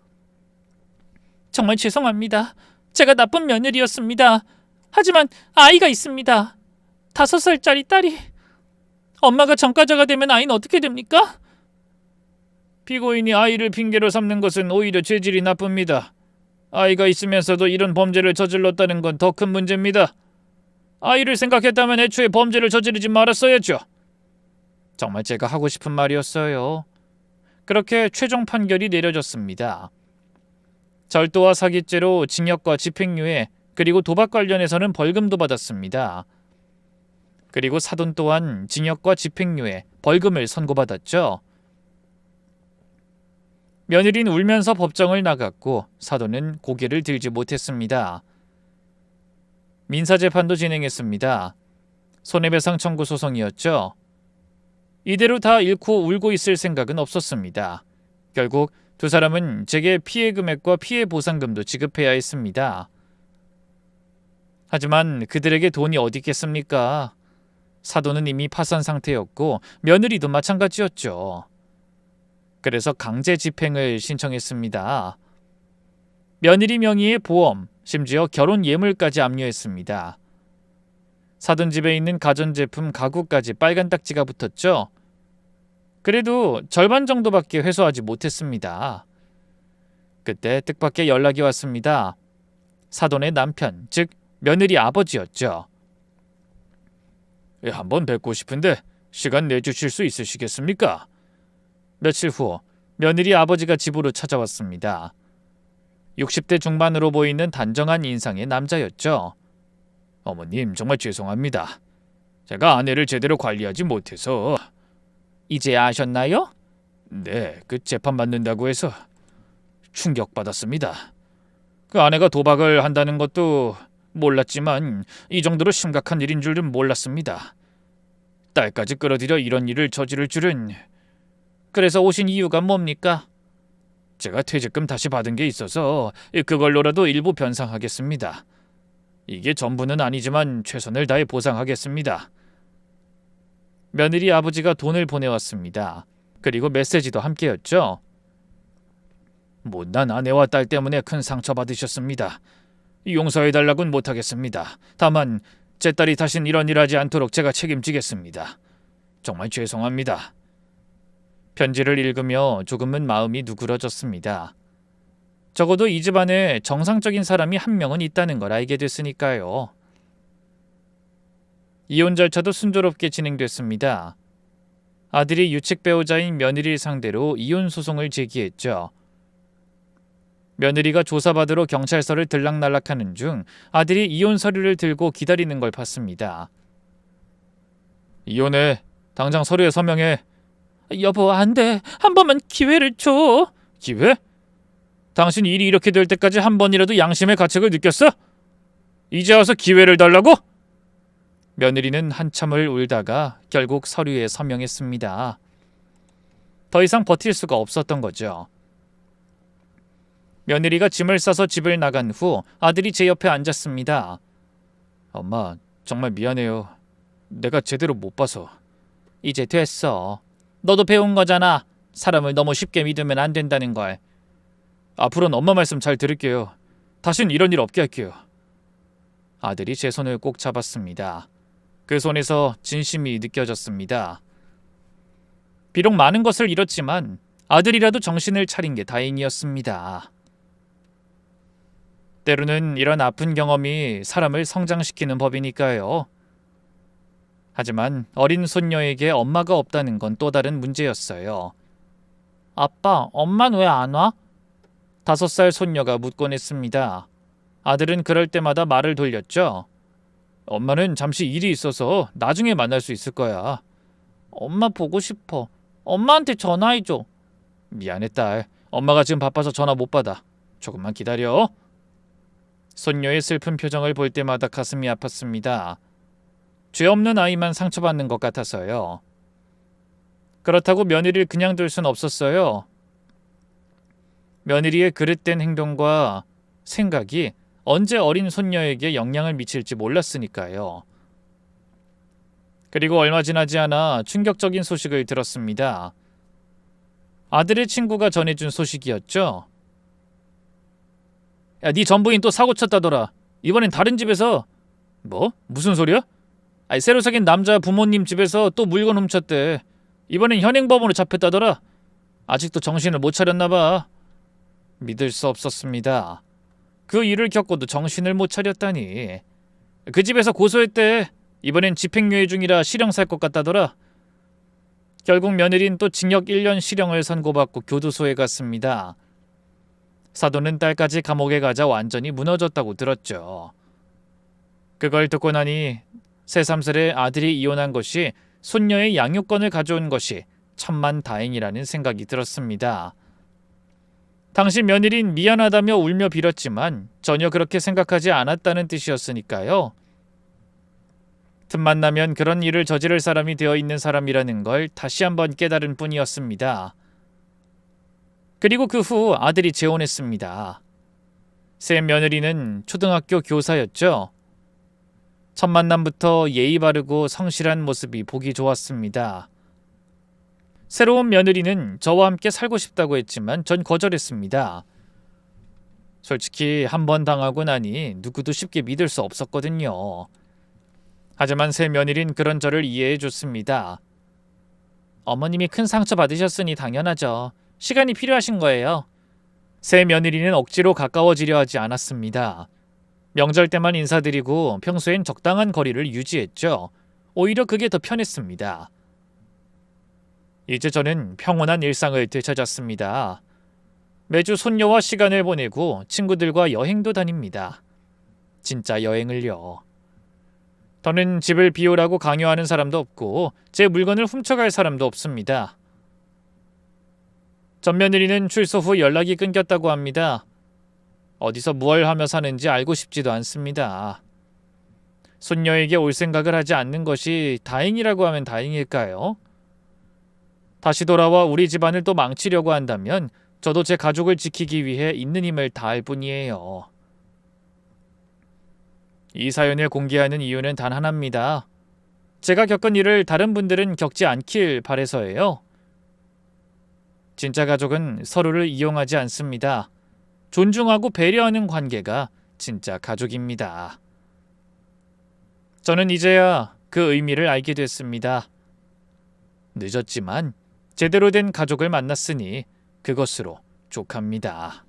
정말 죄송합니다. 제가 나쁜 며느리였습니다. 하지만 아이가 있습니다. 5살짜리 딸이. 엄마가 전과자가 되면 아이는 어떻게 됩니까? 피고인이 아이를 핑계로 삼는 것은 오히려 죄질이 나쁩니다. 아이가 있으면서도 이런 범죄를 저질렀다는 건 더 큰 문제입니다. 아이를 생각했다면 애초에 범죄를 저지르지 말았어야죠. 정말 제가 하고 싶은 말이었어요. 그렇게 최종 판결이 내려졌습니다. 절도와 사기죄로 징역과 집행유예, 그리고 도박 관련해서는 벌금도 받았습니다. 그리고 사돈 또한 징역과 집행유예, 벌금을 선고받았죠. 며느리는 울면서 법정을 나갔고 사돈은 고개를 들지 못했습니다. 민사재판도 진행했습니다. 손해배상 청구 소송이었죠. 이대로 다 잃고 울고 있을 생각은 없었습니다. 결국 두 사람은 제게 피해 금액과 피해 보상금도 지급해야 했습니다. 하지만 그들에게 돈이 어디 있겠습니까? 사돈은 이미 파산 상태였고 며느리도 마찬가지였죠. 그래서 강제 집행을 신청했습니다. 며느리 명의의 보험, 심지어 결혼 예물까지 압류했습니다. 사돈 집에 있는 가전제품 가구까지 빨간 딱지가 붙었죠. 그래도 절반 정도밖에 회수하지 못했습니다. 그때 뜻밖의 연락이 왔습니다. 사돈의 남편, 즉 며느리 아버지였죠. 한번 뵙고 싶은데 시간 내주실 수 있으시겠습니까? 며칠 후 며느리 아버지가 집으로 찾아왔습니다. 60대 중반으로 보이는 단정한 인상의 남자였죠. 어머님, 정말 죄송합니다. 제가 아내를 제대로 관리하지 못해서. 이제 아셨나요? 네, 그 재판 받는다고 해서 충격받았습니다. 그 아내가 도박을 한다는 것도 몰랐지만 이 정도로 심각한 일인 줄은 몰랐습니다. 딸까지 끌어들여 이런 일을 저지를 줄은. 그래서 오신 이유가 뭡니까? 제가 퇴직금 다시 받은 게 있어서 그걸로라도 일부 변상하겠습니다. 이게 전부는 아니지만 최선을 다해 보상하겠습니다. 며느리 아버지가 돈을 보내왔습니다. 그리고 메시지도 함께였죠. 못난 아내와 딸 때문에 큰 상처받으셨습니다. 용서해달라고는 못하겠습니다. 다만 제 딸이 다신 이런 일 하지 않도록 제가 책임지겠습니다. 정말 죄송합니다. 편지를 읽으며 조금은 마음이 누그러졌습니다. 적어도 이 집안에 정상적인 사람이 한 명은 있다는 걸 알게 됐으니까요. 이혼 절차도 순조롭게 진행됐습니다. 아들이 유책 배우자인 며느리를 상대로 이혼 소송을 제기했죠. 며느리가 조사받으러 경찰서를 들락날락하는 중 아들이 이혼 서류를 들고 기다리는 걸 봤습니다. 이혼해. 당장 서류에 서명해. 여보, 안 돼. 한 번만 기회를 줘. 기회? 당신 일이 이렇게 될 때까지 한 번이라도 양심의 가책을 느꼈어? 이제 와서 기회를 달라고? 며느리는 한참을 울다가 결국 서류에 서명했습니다. 더 이상 버틸 수가 없었던 거죠. 며느리가 짐을 싸서 집을 나간 후 아들이 제 옆에 앉았습니다. 엄마, 정말 미안해요. 내가 제대로 못 봐서. 이제 됐어. 너도 배운 거잖아. 사람을 너무 쉽게 믿으면 안 된다는 걸. 앞으로는 엄마 말씀 잘 들을게요. 다신 이런 일 없게 할게요. 아들이 제 손을 꼭 잡았습니다. 그 손에서 진심이 느껴졌습니다. 비록 많은 것을 잃었지만 아들이라도 정신을 차린 게 다행이었습니다. 때로는 이런 아픈 경험이 사람을 성장시키는 법이니까요. 하지만 어린 손녀에게 엄마가 없다는 건 또 다른 문제였어요. 아빠, 엄만 왜 안 와? 5살 손녀가 묻곤 했습니다. 아들은 그럴 때마다 말을 돌렸죠. 엄마는 잠시 일이 있어서 나중에 만날 수 있을 거야. 엄마 보고 싶어. 엄마한테 전화해줘. 미안해, 딸. 엄마가 지금 바빠서 전화 못 받아. 조금만 기다려. 손녀의 슬픈 표정을 볼 때마다 가슴이 아팠습니다. 죄 없는 아이만 상처받는 것 같아서요. 그렇다고 며느리를 그냥 둘 순 없었어요. 며느리의 그릇된 행동과 생각이 언제 어린 손녀에게 영향을 미칠지 몰랐으니까요. 그리고 얼마 지나지 않아 충격적인 소식을 들었습니다. 아들의 친구가 전해준 소식이었죠. 야, 네 전부인 또 사고 쳤다더라. 이번엔 다른 집에서. 뭐? 무슨 소리야? 새로 사귄 남자 부모님 집에서 또 물건 훔쳤대. 이번엔 현행범으로 잡혔다더라. 아직도 정신을 못 차렸나 봐. 믿을 수 없었습니다. 그 일을 겪고도 정신을 못 차렸다니. 그 집에서 고소했대. 이번엔 집행유예 중이라 실형 살 것 같다더라. 결국 며느리는 또 징역 1년 실형을 선고받고 교도소에 갔습니다. 사돈은 딸까지 감옥에 가자 완전히 무너졌다고 들었죠. 그걸 듣고 나니 새삼스레 아들이 이혼한 것이 손녀의 양육권을 가져온 것이 천만다행이라는 생각이 들었습니다. 당시 며느린 미안하다며 울며 빌었지만 전혀 그렇게 생각하지 않았다는 뜻이었으니까요. 틈만 나면 그런 일을 저지를 사람이 되어 있는 사람이라는 걸 다시 한번 깨달은 뿐이었습니다. 그리고 그 후 아들이 재혼했습니다. 새 며느리는 초등학교 교사였죠. 첫 만남부터 예의 바르고 성실한 모습이 보기 좋았습니다. 새로운 며느리는 저와 함께 살고 싶다고 했지만 전 거절했습니다. 솔직히 한 번 당하고 나니 누구도 쉽게 믿을 수 없었거든요. 하지만 새 며느린 그런 저를 이해해 줬습니다. 어머님이 큰 상처 받으셨으니 당연하죠. 시간이 필요하신 거예요. 새 며느리는 억지로 가까워지려 하지 않았습니다. 명절 때만 인사드리고 평소엔 적당한 거리를 유지했죠. 오히려 그게 더 편했습니다. 이제 저는 평온한 일상을 되찾았습니다. 매주 손녀와 시간을 보내고 친구들과 여행도 다닙니다. 진짜 여행을요. 저는 집을 비우라고 강요하는 사람도 없고 제 물건을 훔쳐갈 사람도 없습니다. 전 며느리는 출소 후 연락이 끊겼다고 합니다. 어디서 무얼 하며 사는지 알고 싶지도 않습니다. 손녀에게 올 생각을 하지 않는 것이 다행이라고 하면 다행일까요? 다시 돌아와 우리 집안을 또 망치려고 한다면 저도 제 가족을 지키기 위해 있는 힘을 다할 뿐이에요. 이 사연을 공개하는 이유는 단 하나입니다. 제가 겪은 일을 다른 분들은 겪지 않길 바래서예요. 진짜 가족은 서로를 이용하지 않습니다. 존중하고 배려하는 관계가 진짜 가족입니다. 저는 이제야 그 의미를 알게 됐습니다. 늦었지만 제대로 된 가족을 만났으니 그것으로 족합니다.